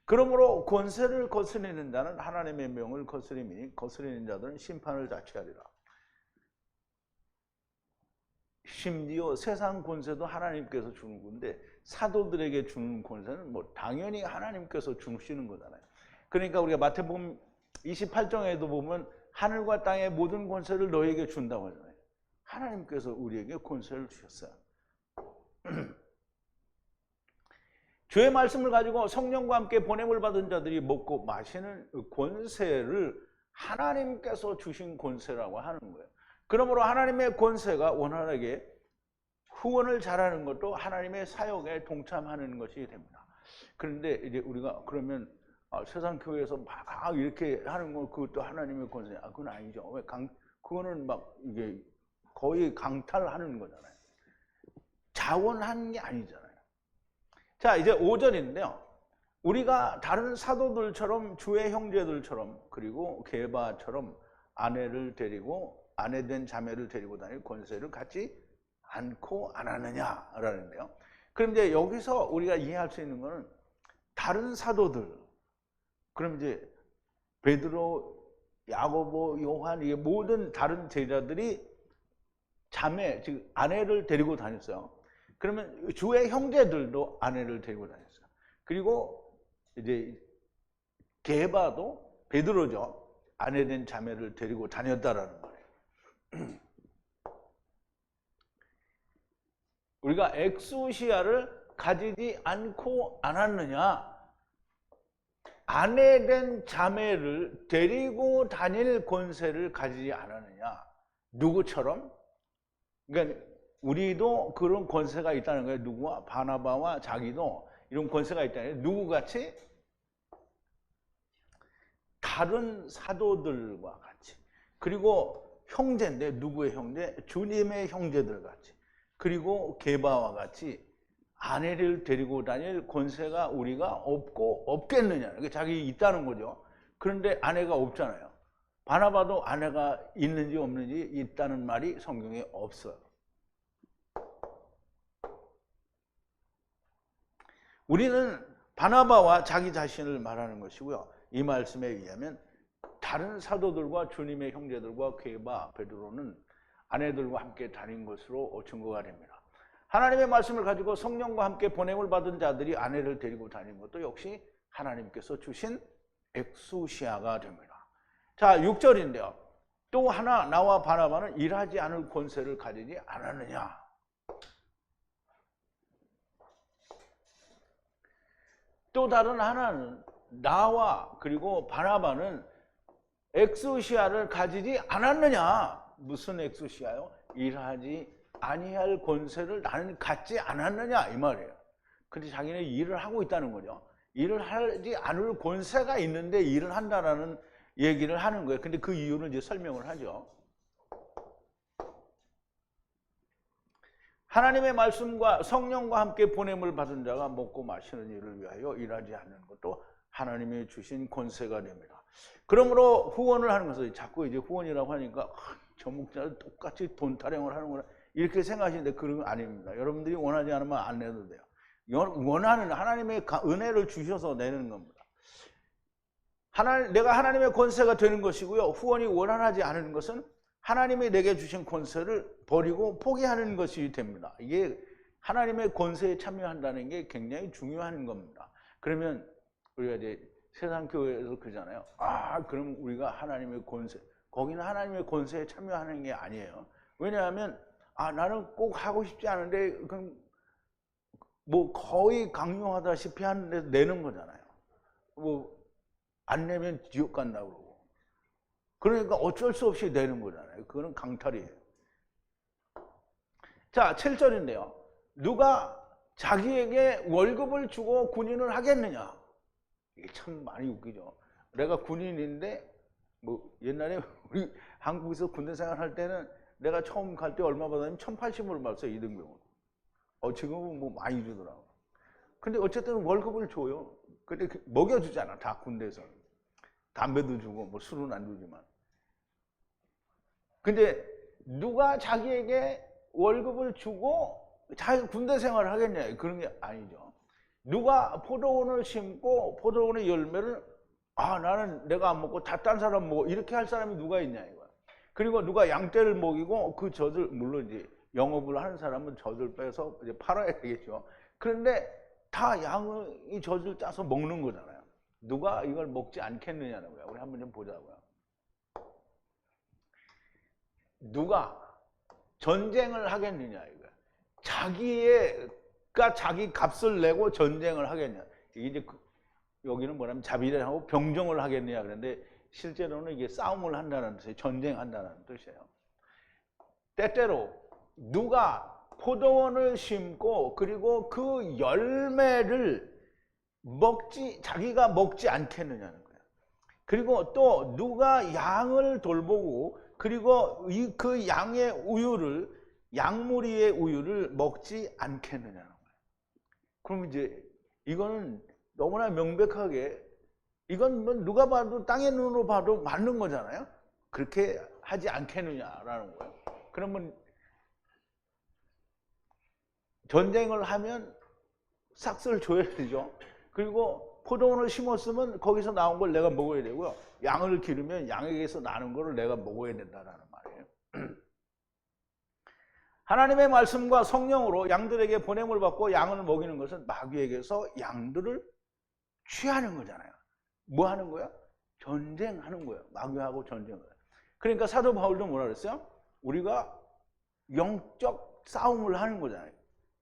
그러므로 권세를 거스리는 자는 하나님의 명을 거스림이니 거스리는 자들은 심판을 자취하리라. 심지어 세상 권세도 하나님께서 주는 건데 사도들에게 주는 권세는 뭐 당연히 하나님께서 주시는 거잖아요. 그러니까 우리가 마태복음 28장에도 보면 하늘과 땅의 모든 권세를 너에게 준다고 하잖아요. 하나님께서 우리에게 권세를 주셨어요. 주의 말씀을 가지고 성령과 함께 보냄을 받은 자들이 먹고 마시는 권세를 하나님께서 주신 권세라고 하는 거예요. 그러므로 하나님의 권세가 원활하게 후원을 잘하는 것도 하나님의 사역에 동참하는 것이 됩니다. 그런데 이제 우리가 그러면 세상 교회에서 막 이렇게 하는 거 그것도 하나님의 권세. 그건 아니죠. 왜 그거는 막 이게 거의 강탈하는 거잖아요. 자원하는 게 아니잖아요. 자, 이제 5절인데요. 우리가 다른 사도들처럼 주의 형제들처럼 그리고 게바처럼 아내를 데리고 아내된 자매를 데리고 다닐 권세를 갖지 않고 안 하느냐라는데요. 그럼 이제 여기서 우리가 이해할 수 있는 거는 다른 사도들, 그럼 이제 베드로, 야고보, 요한 이 모든 다른 제자들이 자매, 즉 아내를 데리고 다녔어요. 그러면 주의 형제들도 아내를 데리고 다녔어요. 그리고 이제 게바도 베드로죠. 아내된 자매를 데리고 다녔다라는 거예요. 우리가 엑소시아를 가지지 않고 않았느냐? 아내된 자매를 데리고 다닐 권세를 가지지 않았느냐? 누구처럼? 그러니까 우리도 그런 권세가 있다는 거예요. 누구와? 바나바와 자기도 이런 권세가 있다는 거예요. 누구같이? 다른 사도들과 같이. 그리고 형제인데 누구의 형제? 주님의 형제들 같이. 그리고 게바와 같이 아내를 데리고 다닐 권세가 우리가 없고 없겠느냐. 자기 있다는 거죠. 그런데 아내가 없잖아요. 바나바도 아내가 있는지 없는지 있다는 말이 성경에 없어요. 우리는 바나바와 자기 자신을 말하는 것이고요. 이 말씀에 의하면 다른 사도들과 주님의 형제들과 케바, 베드로는 아내들과 함께 다닌 것으로 증거가 됩니다. 하나님의 말씀을 가지고 성령과 함께 보냄을 받은 자들이 아내를 데리고 다니는 것도 역시 하나님께서 주신 엑수시아가 됩니다. 자, 6절인데요. 또 하나 나와 바나바는 일하지 않을 권세를 가지지 않았느냐. 또 다른 하나는 나와 그리고 바나바는 엑수시아를 가지지 않았느냐. 무슨 엑수시아요? 일하지 아니할 권세를 나는 갖지 않았느냐 이 말이에요. 근데 자기는 일을 하고 있다는 거죠. 일을 하지 않을 권세가 있는데 일을 한다라는 얘기를 하는 거예요. 근데 그 이유는 이제 설명을 하죠. 하나님의 말씀과 성령과 함께 보냄을 받은 자가 먹고 마시는 일을 위하여 일하지 않는 것도 하나님이 주신 권세가 됩니다. 그러므로 후원을 하는 것은 자꾸 이제 후원이라고 하니까 저 목자는 똑같이 돈 타령을 하는구나 이렇게 생각하시는데 그런 건 아닙니다. 여러분들이 원하지 않으면 안 내도 돼요. 원하는 하나님의 은혜를 주셔서 내는 겁니다. 내가 하나님의 권세가 되는 것이고요. 후원이 원활하지 않은 것은 하나님이 내게 주신 권세를 버리고 포기하는 것이 됩니다. 이게 하나님의 권세에 참여한다는 게 굉장히 중요한 겁니다. 그러면 우리가 이제 세상 교회에서 그러잖아요. 그럼 우리가 하나님의 권세, 거기는 하나님의 권세에 참여하는 게 아니에요. 왜냐하면 나는 꼭 하고 싶지 않은데 그럼 뭐 거의 강요하다시피 하는데 내는 거잖아요. 뭐 안 내면 지옥 간다고 그러고. 그러니까 어쩔 수 없이 내는 거잖아요. 그거는 강탈이에요. 자, 7절인데요. 누가 자기에게 월급을 주고 군인을 하겠느냐? 이게 참 많이 웃기죠. 내가 군인인데 뭐 옛날에 우리 한국에서 군대 생활할 때는 내가 처음 갈 때 얼마 받았냐면 1,080불을 받았어요. 2등병으로. 지금은 뭐 많이 주더라고. 근데 어쨌든 월급을 줘요. 근데 먹여주잖아. 다 군대에서. 담배도 주고 뭐 술은 안 주지만. 근데 누가 자기에게 월급을 주고 자기 군대 생활을 하겠냐? 그런 게 아니죠. 누가 포도원을 심고 포도원의 열매를 나는 내가 안 먹고 다 딴 사람 먹어 이렇게 할 사람이 누가 있냐 이거야. 그리고 누가 양떼를 먹이고 그 젖을 물론 이제 영업을 하는 사람은 젖을 빼서 이제 팔아야 되겠죠. 그런데 다 양의 젖을 짜서 먹는 거잖아요. 누가 이걸 먹지 않겠느냐는 거야. 우리 한번 좀 보자고요. 누가 전쟁을 하겠느냐 이거야. 자기가 자기 값을 내고 전쟁을 하겠냐. 이게 이제 여기는 뭐냐면 자비라하고 병정을 하겠느냐 그런데 실제로는 이게 싸움을 한다는 뜻이에요. 전쟁한다는 뜻이에요. 때때로 누가 포도원을 심고 그리고 그 열매를 자기가 먹지 않겠느냐는 거예요. 그리고 또 누가 양을 돌보고 그리고 그 양의 우유를 양무리의 우유를 먹지 않겠느냐는 거예요. 그럼 이제 이거는 너무나 명백하게 이건 뭐 누가 봐도 땅의 눈으로 봐도 맞는 거잖아요. 그렇게 하지 않겠느냐라는 거예요. 그러면 전쟁을 하면 싹쓸 줘야 되죠. 그리고 포도원을 심었으면 거기서 나온 걸 내가 먹어야 되고요. 양을 기르면 양에게서 나는 걸 내가 먹어야 된다는 말이에요. 하나님의 말씀과 성령으로 양들에게 보냄을 받고 양을 먹이는 것은 마귀에게서 양들을 취하는 거잖아요. 뭐 하는 거야? 전쟁하는 거예요. 마귀하고 전쟁을. 그러니까 사도 바울도 뭐라 그랬어요? 우리가 영적 싸움을 하는 거잖아요.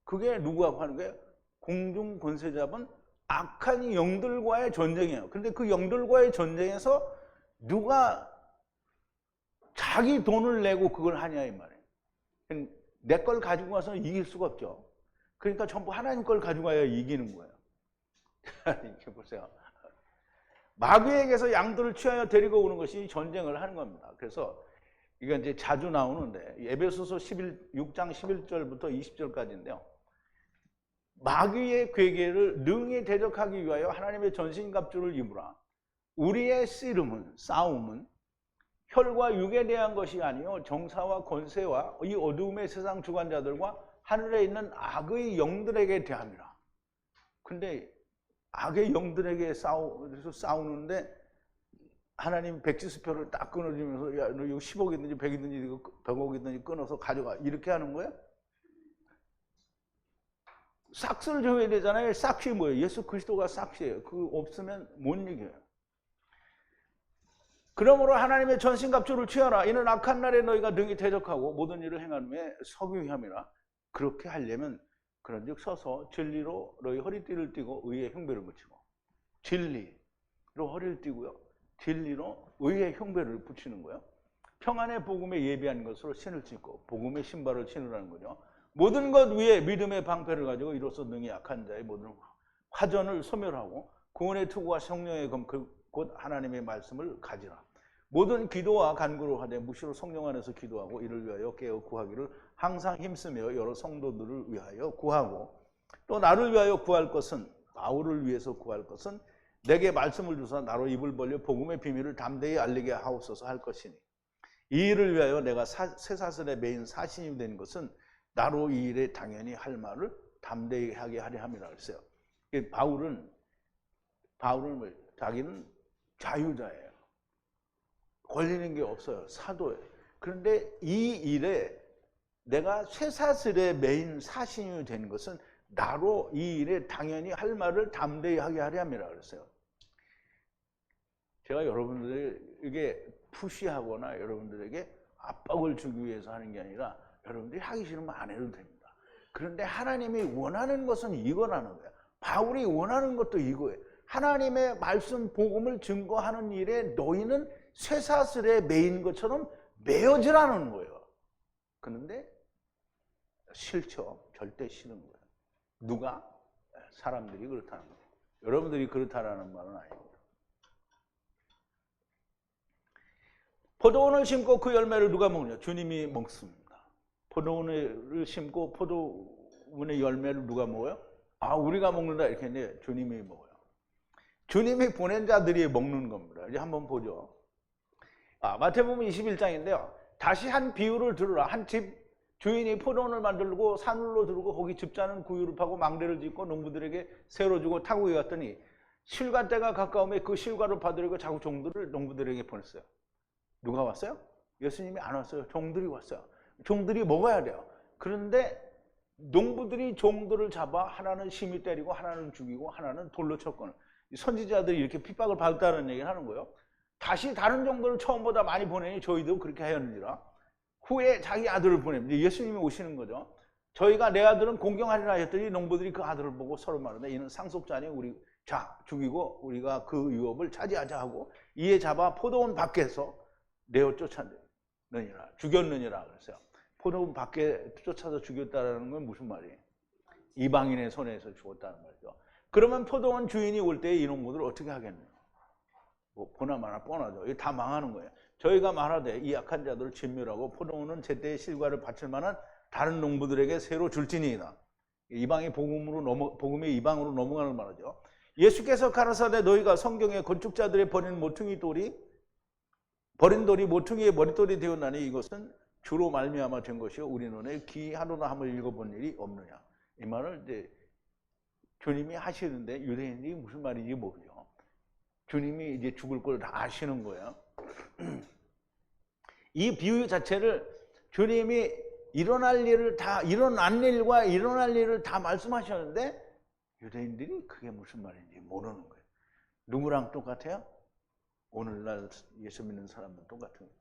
그게 누구하고 하는 거예요? 공중 권세 잡은 악한 영들과의 전쟁이에요. 근데 그 영들과의 전쟁에서 누가 자기 돈을 내고 그걸 하냐 이 말이에요. 내 걸 가지고 와서 이길 수가 없죠. 그러니까 전부 하나님 걸 가지고 와야 이기는 거예요. 이렇게 보세요. 마귀에게서 양들을 취하여 데리고 오는 것이 전쟁을 하는 겁니다. 그래서 이건 이제 자주 나오는데 에베소서 6장 11절부터 20절까지인데요. 마귀의 괴계를 능히 대적하기 위하여 하나님의 전신갑주를 입으라. 우리의 씨름은 싸움은 혈과 육에 대한 것이 아니요 정사와 권세와 이 어두움의 세상 주관자들과 하늘에 있는 악의 영들에게 대함이라. 근데 악의 영들에게 싸우는데 하나님 백지수표를 딱 끊어주면서 야, 너 이거 10억이든지 100이든지 100억이든지 끊어서 가져가 이렇게 하는 거야? 삭스를 정해야 되잖아요. 삭시 뭐예요? 예수 그리스도가 삭시예요. 그 없으면 못 이겨요. 그러므로 하나님의 전신갑주를 취하라. 이는 악한 날에 너희가 능히 대적하고 모든 일을 행한 후에 서기함이라. 그렇게 하려면 그런즉 서서 진리로 너희 허리띠를 띠고 의의 흉배를 붙이고, 진리로 허리를 띠고요, 진리로 의의 흉배를 붙이는 거예요. 평안의 복음에 예비한 것으로 신을 신고 복음의 신발을 신으라는 거죠. 모든 것 위에 믿음의 방패를 가지고 이로써 능히 약한 자의 모든 화전을 소멸하고 구원의 투구와 성령의 검 곧 하나님의 말씀을 가지라. 모든 기도와 간구로 하되 무시로 성령 안에서 기도하고 이를 위하여 깨어 구하기를 항상 힘쓰며 여러 성도들을 위하여 구하고, 또 나를 위하여 구할 것은, 바울을 위해서 구할 것은 내게 말씀을 주사 나로 입을 벌려 복음의 비밀을 담대히 알리게 하옵소서 할 것이니, 이 일을 위하여 내가 쇠사슬에 매인 사신이 된 것은 나로 이 일에 당연히 할 말을 담대히 하게 하려 함이라 했어요. 바울은 자기는 자유자예요. 걸리는 게 없어요. 사도예요. 그런데 이 일에 내가 쇠사슬에 매인 사신이 된 것은 나로 이 일에 당연히 할 말을 담대히 하게 하려 함이라 그랬어요. 제가 여러분들에게 푸시하거나 여러분들에게 압박을 주기 위해서 하는 게 아니라 여러분들이 하기 싫으면 안 해도 됩니다. 그런데 하나님이 원하는 것은 이거라는 거예요. 바울이 원하는 것도 이거예요. 하나님의 말씀 복음을 증거하는 일에 너희는 쇠사슬에 매인 것처럼 매어지라는 거예요. 그런데 싫죠. 절대 싫은 거예요. 누가? 사람들이 그렇다는 거예요. 여러분들이 그렇다라는 말은 아닙니다. 포도원을 심고 그 열매를 누가 먹느냐? 주님이 먹습니다. 포도원을 심고 포도원의 열매를 누가 먹어요? 아, 우리가 먹는다 이렇게 했는데 주님이 먹어요. 주님이 보낸 자들이 먹는 겁니다. 이제 한번 보죠. 마태복음 21장인데요. 다시 한 비유를 들으라. 한 집 주인이 포도원을 만들고 산울로 들고 거기 집자는 구유를 파고 망대를 짓고 농부들에게 새로 주고 타국에 갔더니 실과 때가 가까움에 그 실과를 받으려고 자꾸 종들을 농부들에게 보냈어요. 누가 왔어요? 예수님이 안 왔어요. 종들이 왔어요. 종들이 먹어야 돼요. 그런데 농부들이 종들을 잡아 하나는 심히 때리고 하나는 죽이고 하나는 돌로 쳤거나, 선지자들이 이렇게 핍박을 받았다는 얘기를 하는 거예요. 다시 다른 종들을 처음보다 많이 보내니 저희도 그렇게 하였느니라. 후에 자기 아들을 보냅니다. 예수님이 오시는 거죠. 저희가 내 아들은 공경하리라 했더니 농부들이 그 아들을 보고 서로 말하는데 이는 상속자니 우리 자 죽이고 우리가 그 유업을 차지하자 하고 이에 잡아 포도원 밖에서 내어 쫓았느니라. 죽였느니라 그랬어요. 포도원 밖에 쫓아서 죽였다는 건 무슨 말이에요? 이방인의 손에서 죽었다는 말이죠. 그러면 포도원 주인이 올 때 이 농부들을 어떻게 하겠느냐? 뭐 보나마나 뻔하죠. 이게 다 망하는 거예요. 저희가 말하되 이 약한 자들을 진멸하고 포도원은 제때의 실과를 바칠 만한 다른 농부들에게 새로 줄지니이다. 이방의 복음의 이방으로 넘어가는 말이죠. 예수께서 가라사대 너희가 성경의 건축자들의 버린 돌이 모퉁이의 머릿돌이 되었나니 이것은 주로 말미암아 된 것이요 우리 눈에 기하로나 함을 읽어본 일이 없느냐. 이 말을 이제 주님이 하시는데 유대인들이 무슨 말인지 모르죠. 주님이 이제 죽을 걸 다 아시는 거예요. 이 비유 자체를 주님이 일어난 일과 일어날 일을 다 말씀하셨는데 유대인들이 그게 무슨 말인지 모르는 거예요. 누구랑 똑같아요? 오늘날 예수 믿는 사람들 똑같은 거예요.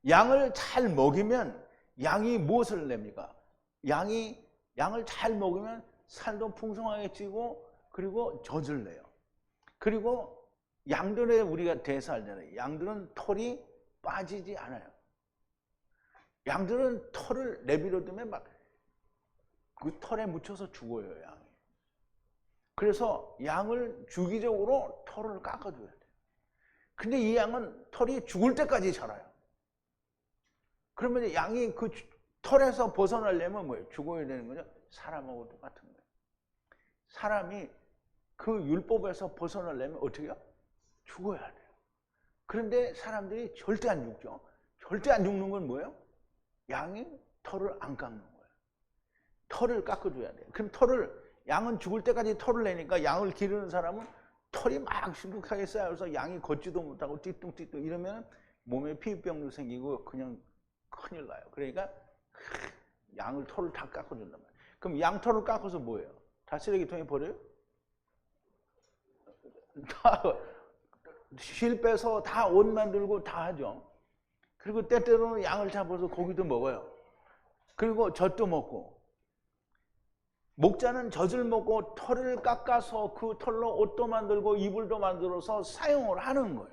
양을 잘 먹이면 양이 무엇을 냅니까? 양을 잘 먹이면 살도 풍성하게 찌고 그리고 젖을 내요. 그리고 양들에 우리가 대사하잖아요. 양들은 털이 빠지지 않아요. 양들은 털을 내버려두면 막 그 털에 묻혀서 죽어요, 양이. 그래서 양을 주기적으로 털을 깎아줘야 돼요. 근데 이 양은 털이 죽을 때까지 자라요. 그러면 양이 그 털에서 벗어나려면 뭐예요? 죽어야 되는 거죠? 사람하고 똑같은 거예요. 사람이 그 율법에서 벗어나려면 어떻게 해요? 죽어야 돼요. 그런데 사람들이 절대 안 죽죠. 절대 안 죽는 건 뭐예요? 양이 털을 안 깎는 거예요. 털을 깎아줘야 돼요. 그럼 양은 죽을 때까지 털을 내니까 양을 기르는 사람은 털이 막 수북하게 쌓여서 양이 걷지도 못하고 띠뚱띠뚱 이러면 몸에 피부병도 생기고 그냥 큰일 나요. 그러니까 양을 털을 다 깎아준단 말이에요. 그럼 양 털을 깎아서 뭐예요? 다 쓰레기통에 버려요? 다 실 빼서 다 옷 만들고 다 하죠. 그리고 때때로는 양을 잡아서 고기도 먹어요. 그리고 젖도 먹고. 목자는 젖을 먹고 털을 깎아서 그 털로 옷도 만들고 이불도 만들어서 사용을 하는 거예요.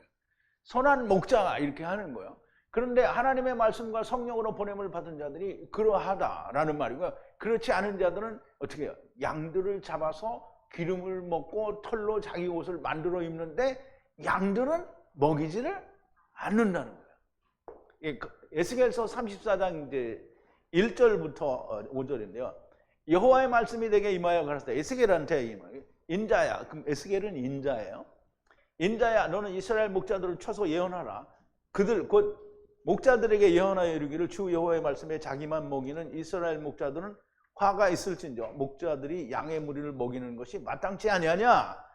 선한 목자가 이렇게 하는 거예요. 그런데 하나님의 말씀과 성령으로 보냄을 받은 자들이 그러하다라는 말이고요. 그렇지 않은 자들은 어떻게 해요? 양들을 잡아서 기름을 먹고 털로 자기 옷을 만들어 입는데 양들은 먹이지를 않는다는 거예요. 에스겔서 34장 이제 1절부터 5절인데요. 여호와의 말씀이 내게 임하여 가라사대. 에스겔한테 임하여. 인자야. 그럼 에스겔은 인자예요. 인자야, 너는 이스라엘 목자들을 쳐서 예언하라. 그들 곧 목자들에게 예언하여 이르기를 주 여호와의 말씀에 자기만 먹이는 이스라엘 목자들은 화가 있을진저 목자들이 양의 무리를 먹이는 것이 마땅치 아니하냐.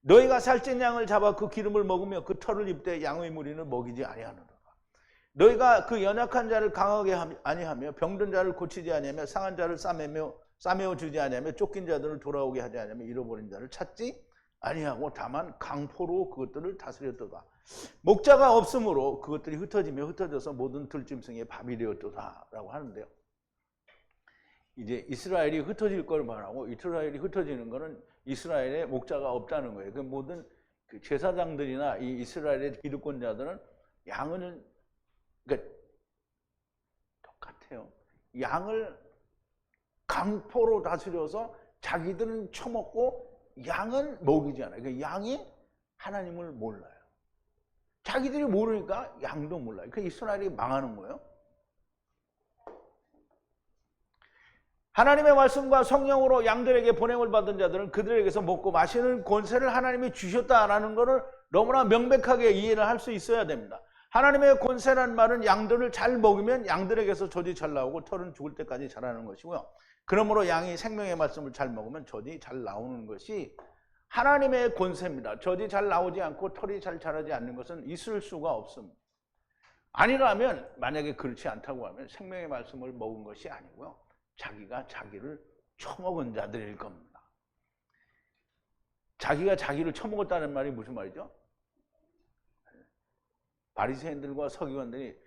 너희가 살찐 양을 잡아 그 기름을 먹으며 그 털을 입되 양의 무리는 먹이지 아니하노라. 너희가 그 연약한 자를 강하게 아니하며 병든 자를 고치지 아니하며 상한 자를 싸매어 주지 아니하며 쫓긴 자들을 돌아오게 하지 아니하며 잃어버린 자를 찾지 아니하고 다만 강포로 그것들을 다스렸도다. 목자가 없으므로 그것들이 흩어져서 모든 들짐승의 밥이 되었도다 라고 하는데요. 이제 이스라엘이 흩어질 걸 말하고, 이스라엘이 흩어지는 거는 이스라엘에 목자가 없다는 거예요. 그 모든 제사장들이나 이 이스라엘의 기득권자들은 양은 그러니까 똑같아요. 양을 강포로 다스려서 자기들은 처먹고 양은 먹이지 않아요. 그러니까 양이 하나님을 몰라요. 자기들이 모르니까 양도 몰라요. 그 이스라엘이 망하는 거예요. 하나님의 말씀과 성령으로 양들에게 보냄을 받은 자들은 그들에게서 먹고 마시는 권세를 하나님이 주셨다라는 것을 너무나 명백하게 이해를 할 수 있어야 됩니다. 하나님의 권세란 말은 양들을 잘 먹으면 양들에게서 젖이 잘 나오고 털은 죽을 때까지 자라는 것이고요. 그러므로 양이 생명의 말씀을 잘 먹으면 젖이 잘 나오는 것이 하나님의 권세입니다. 젖이 잘 나오지 않고 털이 잘 자라지 않는 것은 있을 수가 없습니다. 아니라면, 만약에 그렇지 않다고 하면 생명의 말씀을 먹은 것이 아니고요, 자기가 자기를 처먹은 자들일 겁니다. 자기가 자기를 처먹었다는 말이 무슨 말이죠? 바리새인들과 서기관들이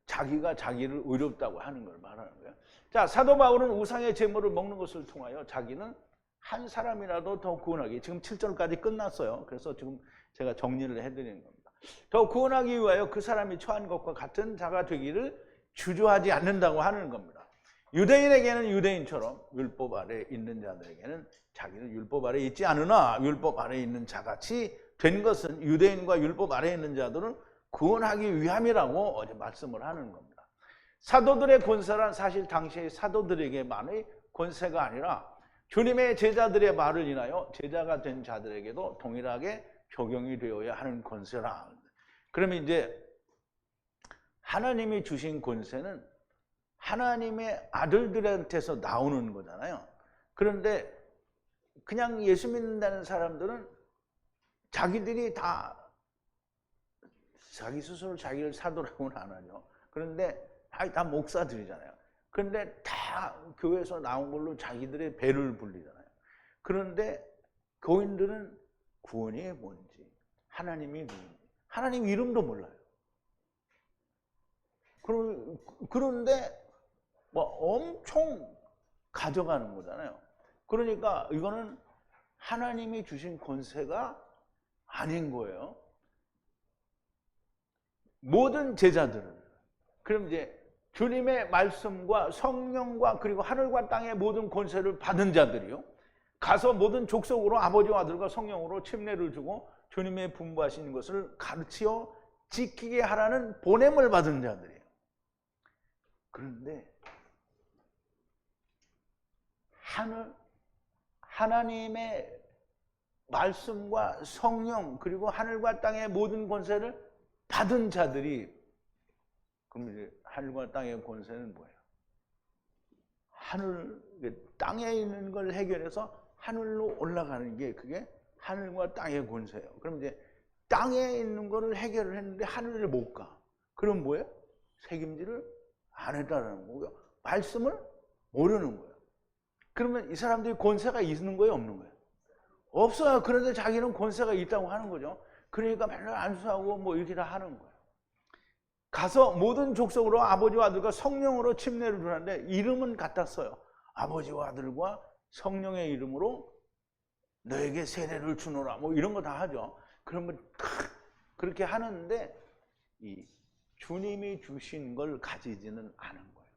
자기가 자기를 의롭다고 하는 걸 말하는 거예요. 자, 사도 바울은 우상의 제물을 먹는 것을 통하여 자기는 한 사람이라도 더 구원하기, 지금 7절까지 끝났어요. 그래서 지금 제가 정리를 해드리는 겁니다. 더 구원하기 위하여 그 사람이 처한 것과 같은 자가 되기를 주저하지 않는다고 하는 겁니다. 유대인에게는 유대인처럼 율법 아래 있는 자들에게는 자기는 율법 아래 있지 않으나 율법 아래 있는 자같이 된 것은 유대인과 율법 아래 있는 자들은 구원하기 위함이라고 어제 말씀을 하는 겁니다. 사도들의 권세란 사실 당시의 사도들에게만의 권세가 아니라 주님의 제자들의 말을 인하여 제자가 된 자들에게도 동일하게 적용이 되어야 하는 권세라. 그러면 이제 하나님이 주신 권세는 하나님의 아들들한테서 나오는 거잖아요. 그런데 그냥 예수 믿는다는 사람들은 자기들이 다 자기 스스로 자기를 사도라고는 안 하죠. 그런데 다 목사들이잖아요. 그런데 다 교회에서 나온 걸로 자기들의 배를 불리잖아요. 그런데 교인들은 구원이 뭔지, 하나님이 누군지, 하나님 이름도 몰라요. 그런데 뭐 엄청 가져가는 거잖아요. 그러니까 이거는 하나님이 주신 권세가 아닌 거예요. 모든 제자들은, 그럼 이제 주님의 말씀과 성령과 그리고 하늘과 땅의 모든 권세를 받은 자들이요, 가서 모든 족속으로 아버지와 아들과 성령으로 침례를 주고 주님의 분부하신 것을 가르치어 지키게 하라는 보냄을 받은 자들이에요. 그런데 하나님의 말씀과 성령 그리고 하늘과 땅의 모든 권세를 받은 자들이 그럼 이제 하늘과 땅의 권세는 뭐예요? 땅에 있는 걸 해결해서 하늘로 올라가는 게 그게 하늘과 땅의 권세예요. 그럼 이제 땅에 있는 거를 해결을 했는데 하늘을 못 가. 그럼 뭐예요? 책임질을 안 했다는 거고요. 말씀을 모르는 거예요. 그러면 이 사람들이 권세가 있는 거예요, 없는 거예요? 없어요. 그런데 자기는 권세가 있다고 하는 거죠. 그러니까 맨날 안수하고 뭐 이렇게 다 하는 거예요. 가서 모든 족속으로 아버지와 아들과 성령으로 침례를 주는데 이름은 같았어요. 아버지와 아들과 성령의 이름으로 너에게 세례를 주노라. 뭐 이런 거 다 하죠. 그러면 그렇게 하는데 이 주님이 주신 걸 가지지는 않은 거예요.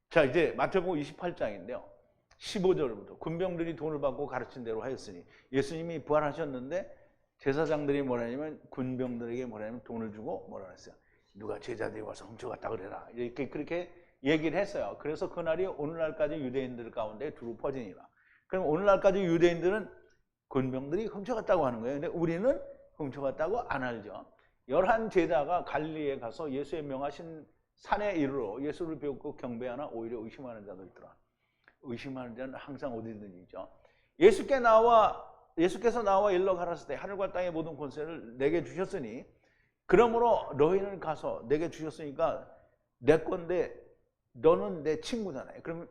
자, 이제 마태복음 28장인데요. 15절부터 군병들이 돈을 받고 가르친 대로 하였으니 예수님이 부활하셨는데 제사장들이 뭐라 하냐면 군병들에게 뭐라 하냐면 돈을 주고 뭐라 했어요. 누가 제자들이 와서 훔쳐갔다 그래라. 이렇게 그렇게 얘기를 했어요. 그래서 그날이 오늘날까지 유대인들 가운데 두루 퍼지니라. 그럼 오늘날까지 유대인들은 군병들이 훔쳐갔다고 하는 거예요. 근데 우리는 훔쳐갔다고 안 알죠. 11 제자가 갈릴리에 가서 예수의 명하신 산에 이르러 예수를 배우고 경배하나 오히려 의심하는 자도 있더라. 의심하는 자는 항상 어디든지 있죠. 예수께서 나와 일러 가라사대 하늘과 땅의 모든 권세를 내게 주셨으니 그러므로 너희는 가서 내게 주셨으니까 내 건데 너는 내 친구잖아요. 그러면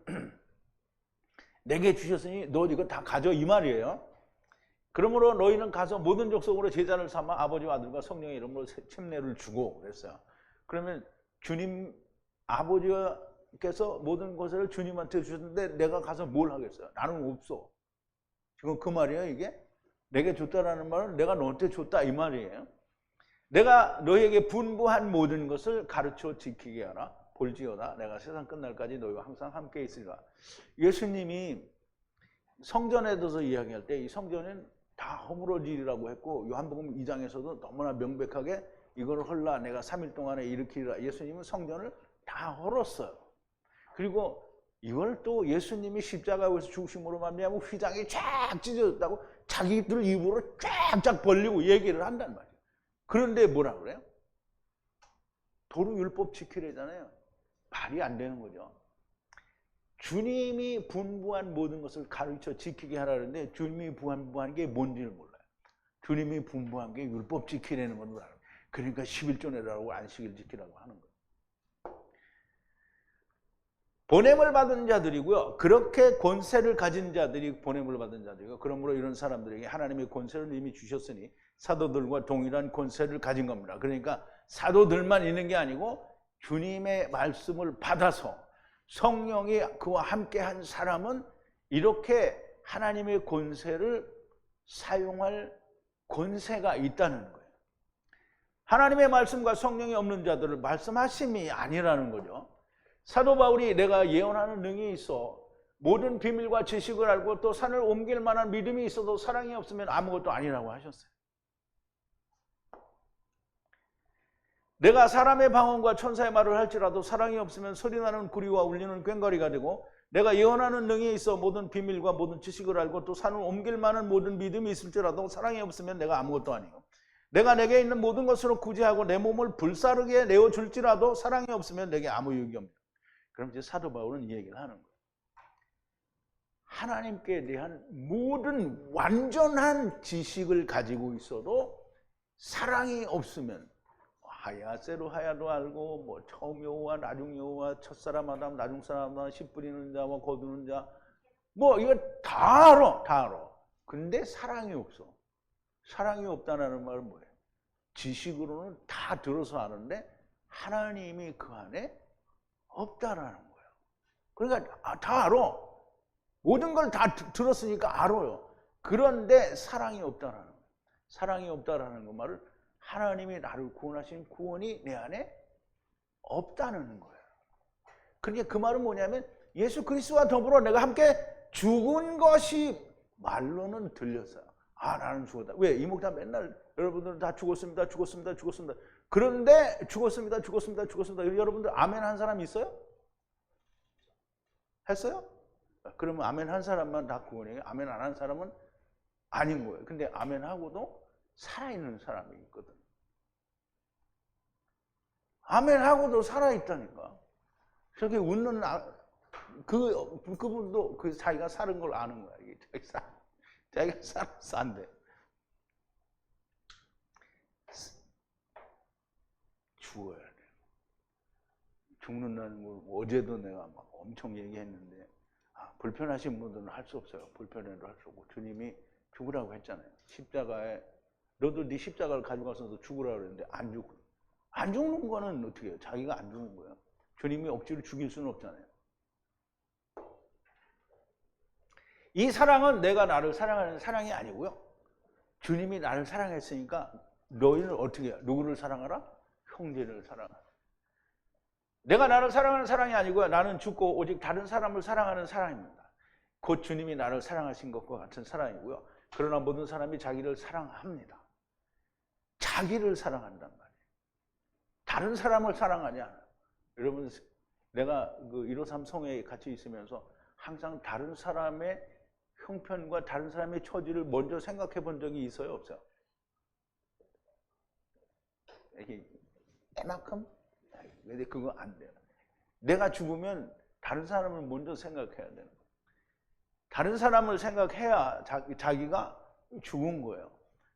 내게 주셨으니 너 이거 다 가져 이 말이에요. 그러므로 너희는 가서 모든 족속으로 제자를 삼아 아버지와 아들과 성령의 이름으로 침례를 주고 그랬어요. 그러면 주님 아버지께서 모든 것을 주님한테 주셨는데 내가 가서 뭘 하겠어요? 나는 없어. 지금 그 말이에요. 이게 내게 줬다라는 말은 내가 너한테 줬다 이 말이에요. 내가 너희에게 분부한 모든 것을 가르쳐 지키게 하라. 볼지어다 내가 세상 끝날까지 너희와 항상 함께 있으리라. 예수님이 성전에 대해서 이야기할 때 이 성전은 다 허물어지리라고 했고 요한복음 2장에서도 너무나 명백하게 이걸 헐라 내가 3일 동안에 일으키리라. 예수님은 성전을 다 헐었어요. 그리고 이걸 또 예수님이 십자가에서 죽으심으로 말미암아 휘장이 쫙 찢어졌다고 자기들 입으로 쫙쫙 벌리고 얘기를 한단 말이에요. 그런데 뭐라 그래요? 도로 율법 지키래잖아요. 말이 안 되는 거죠. 주님이 분부한 모든 것을 가르쳐 지키게 하라는데 주님이 분부한 게 뭔지를 몰라요. 주님이 분부한 게 율법 지키라는 건 알아요. 그러니까 11조 내라고 안식일 지키라고 하는 거예요. 보냄을 받은 자들이고요. 그렇게 권세를 가진 자들이 보냄을 받은 자들이고 그러므로 이런 사람들에게 하나님의 권세를 이미 주셨으니 사도들과 동일한 권세를 가진 겁니다. 그러니까 사도들만 있는 게 아니고 주님의 말씀을 받아서 성령이 그와 함께 한 사람은 이렇게 하나님의 권세를 사용할 권세가 있다는 거예요. 하나님의 말씀과 성령이 없는 자들을 말씀하심이 아니라는 거죠. 사도 바울이 내가 예언하는 능이 있어 모든 비밀과 지식을 알고 또 산을 옮길 만한 믿음이 있어도 사랑이 없으면 아무것도 아니라고 하셨어요. 내가 사람의 방언과 천사의 말을 할지라도 사랑이 없으면 소리나는 구리와 울리는 꽹과리가 되고 내가 예언하는 능이 있어 모든 비밀과 모든 지식을 알고 또 산을 옮길 만한 모든 믿음이 있을지라도 사랑이 없으면 내가 아무것도 아니고 내가 내게 있는 모든 것으로 구제하고 내 몸을 불사르게 내어줄지라도 사랑이 없으면 내게 아무 유익이 없다. 그럼 이제 사도 바울은 이 얘기를 하는 거예요. 하나님께 대한 모든 완전한 지식을 가지고 있어도 사랑이 없으면 하야 세루하야도 알고 뭐 처음 여호와 나중 여호와 첫사람 아담 나중 사람 아담 씨 뿌리는 자와 거두는 자 뭐 이거 다 알아. 근데 사랑이 없어. 사랑이 없다는 말은 뭐예요? 지식으로는 다 들어서 아는데 하나님이 그 안에 없다라는 거예요. 그러니까 다 알아. 모든 걸 다 들었으니까 알아요. 그런데 사랑이 없다라는 거예요. 사랑이 없다라는 그 말을 하나님이 나를 구원하신 구원이 내 안에 없다는 거예요. 그러니까 그 말은 뭐냐면 예수 그리스도와 더불어 내가 함께 죽은 것이 말로는 들렸어요. 아 나는 죽었다. 왜? 이 목사 맨날 여러분들은 다 죽었습니다. 그런데 죽었습니다. 여러분들 아멘 한 사람 있어요? 했어요? 그러면 아멘 한 사람만 다 구원이에요. 아멘 안 한 사람은 아닌 거예요. 근데 아멘 하고도 살아있는 사람이 있거든. 아멘 하고도 살아있다니까. 저렇게 웃는 그분도 그 자기가 사는 걸 아는 거야. 이게 자기가 싼데. 죽어야 돼. 죽는다는 걸 어제도 내가 막 엄청 얘기했는데, 불편하신 분들은 할 수 없어요. 불편해도 할 수 없고. 주님이 죽으라고 했잖아요. 십자가에, 너도 네 십자가를 가져가서 너 죽으라고 그랬는데 안 죽고. 안 죽는 거는 어떻게 해요? 자기가 안 죽는 거예요. 주님이 억지로 죽일 수는 없잖아요. 이 사랑은 내가 나를 사랑하는 사랑이 아니고요. 주님이 나를 사랑했으니까 너희는 어떻게 해요? 누구를 사랑하라? 형제를 사랑하라. 내가 나를 사랑하는 사랑이 아니고요. 나는 죽고 오직 다른 사람을 사랑하는 사랑입니다. 곧 주님이 나를 사랑하신 것과 같은 사랑이고요. 그러나 모든 사람이 자기를 사랑합니다. 자기를 사랑한단 말이에요. 다른 사람을 사랑하지 않아요. 여러분, 내가 그 153 성회에 같이 있으면서 항상 다른 사람의 형편과 다른 사람의 처지를 먼저 생각해 본 적이 있어요? 없어요? 이게 이만큼? 근데 그거 안 돼요. 내가 죽으면 다른 사람을 먼저 생각해야 되는 거예요. 다른 사람을 생각해야 자기가 죽은 거예요.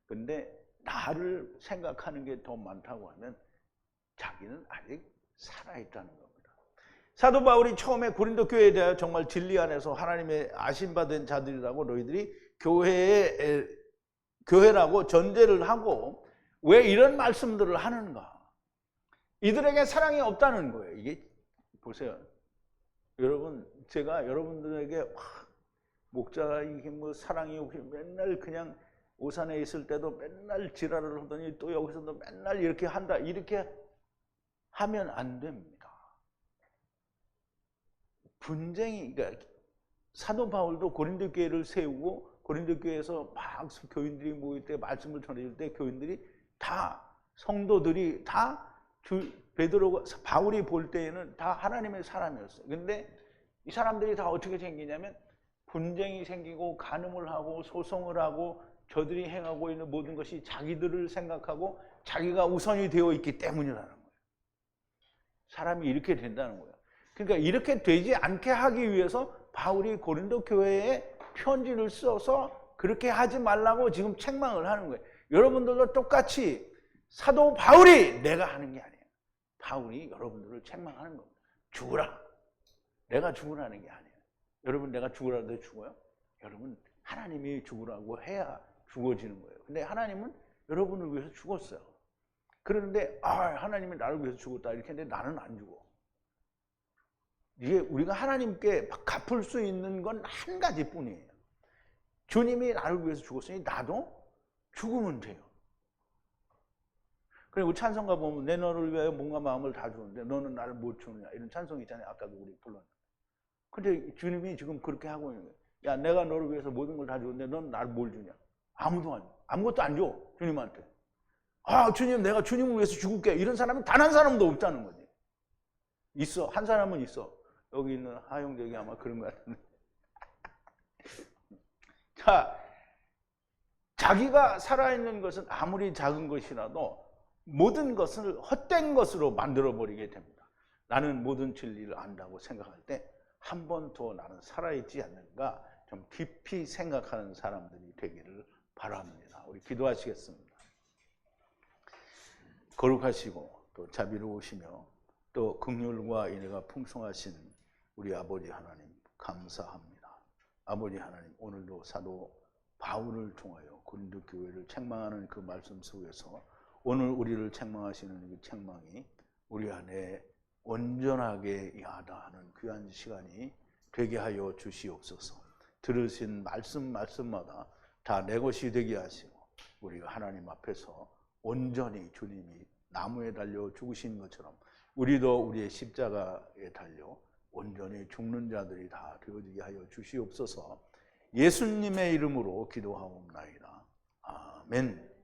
근데 나를 생각하는 게 더 많다고 하면 자기는 아직 살아있다는 겁니다. 사도 바울이 처음에 고린도 교회에 대하여 정말 진리 안에서 하나님의 아신받은 자들이라고 너희들이 교회라고 전제를 하고 왜 이런 말씀들을 하는가? 이들에게 사랑이 없다는 거예요. 이게 보세요. 여러분, 제가 여러분들에게 목자가 이게 뭐 사랑이 없이 맨날 그냥 오산에 있을 때도 맨날 지랄을 하더니 또 여기서도 맨날 이렇게 한다. 이렇게 하면 안 됩니다. 분쟁이, 그러니까 사도 바울도 고린도 교회를 세우고 고린도 교회에서 막 교인들이 모일 때 말씀을 전해줄 때 교인들이 다 성도들이 다 베드로가 바울이 볼 때에는 다 하나님의 사람이었어요. 근데 이 사람들이 다 어떻게 생기냐면 분쟁이 생기고 간음을 하고 소송을 하고 저들이 행하고 있는 모든 것이 자기들을 생각하고 자기가 우선이 되어 있기 때문이라는 거예요. 사람이 이렇게 된다는 거예요. 그러니까 이렇게 되지 않게 하기 위해서 바울이 고린도 교회에 편지를 써서 그렇게 하지 말라고 지금 책망을 하는 거예요. 여러분들도 똑같이 사도 바울이 내가 하는 게 아니에요. 바울이 여러분들을 책망하는 겁니다. 죽으라. 내가 죽으라는 게 아니에요. 여러분, 내가 죽으라도 죽어요? 여러분, 하나님이 죽으라고 해야 죽어지는 거예요. 근데 하나님은 여러분을 위해서 죽었어요. 그런데 하나님이 나를 위해서 죽었다 이렇게 했는데 나는 안 죽어. 이게 우리가 하나님께 갚을 수 있는 건 한 가지뿐이에요. 주님이 나를 위해서 죽었으니 나도 죽으면 돼요. 그리고 찬송가 보면 내 너를 위하여 몸과 마음을 다 주는데 너는 나를 못 주느냐 이런 찬송이 있잖아요. 아까도 우리 불렀는데. 근데 주님이 지금 그렇게 하고 있는 거예요. 야, 내가 너를 위해서 모든 걸 다 주는데 넌 나를 뭘 주냐? 아무것도 안 줘. 주님한테. 주님, 내가 주님을 위해서 죽을게. 이런 사람은 단 한 사람도 없다는 거지. 있어. 한 사람은 있어. 여기 있는 하영적이 아마 그런 것 같은데. 자, 자기가 살아있는 것은 아무리 작은 것이라도 모든 것을 헛된 것으로 만들어버리게 됩니다. 나는 모든 진리를 안다고 생각할 때 한 번 더 나는 살아있지 않는가 좀 깊이 생각하는 사람들이 되기를 바랍니다. 우리 기도하시겠습니다. 거룩하시고 또 자비로우시며 또 긍휼과 인애가 풍성하신 우리 아버지 하나님 감사합니다. 아버지 하나님, 오늘도 사도 바울을 통하여 고린도 교회를 책망하는 그 말씀 속에서 오늘 우리를 책망하시는 그 책망이 우리 안에 온전하게 야다하는 귀한 시간이 되게 하여 주시옵소서. 들으신 말씀마다 다 내 것이 되게 하시고 우리가 하나님 앞에서 온전히 주님이 나무에 달려 죽으신 것처럼 우리도 우리의 십자가에 달려 온전히 죽는 자들이 다 되어지게 하여 주시옵소서. 예수님의 이름으로 기도하옵나이다. 아멘.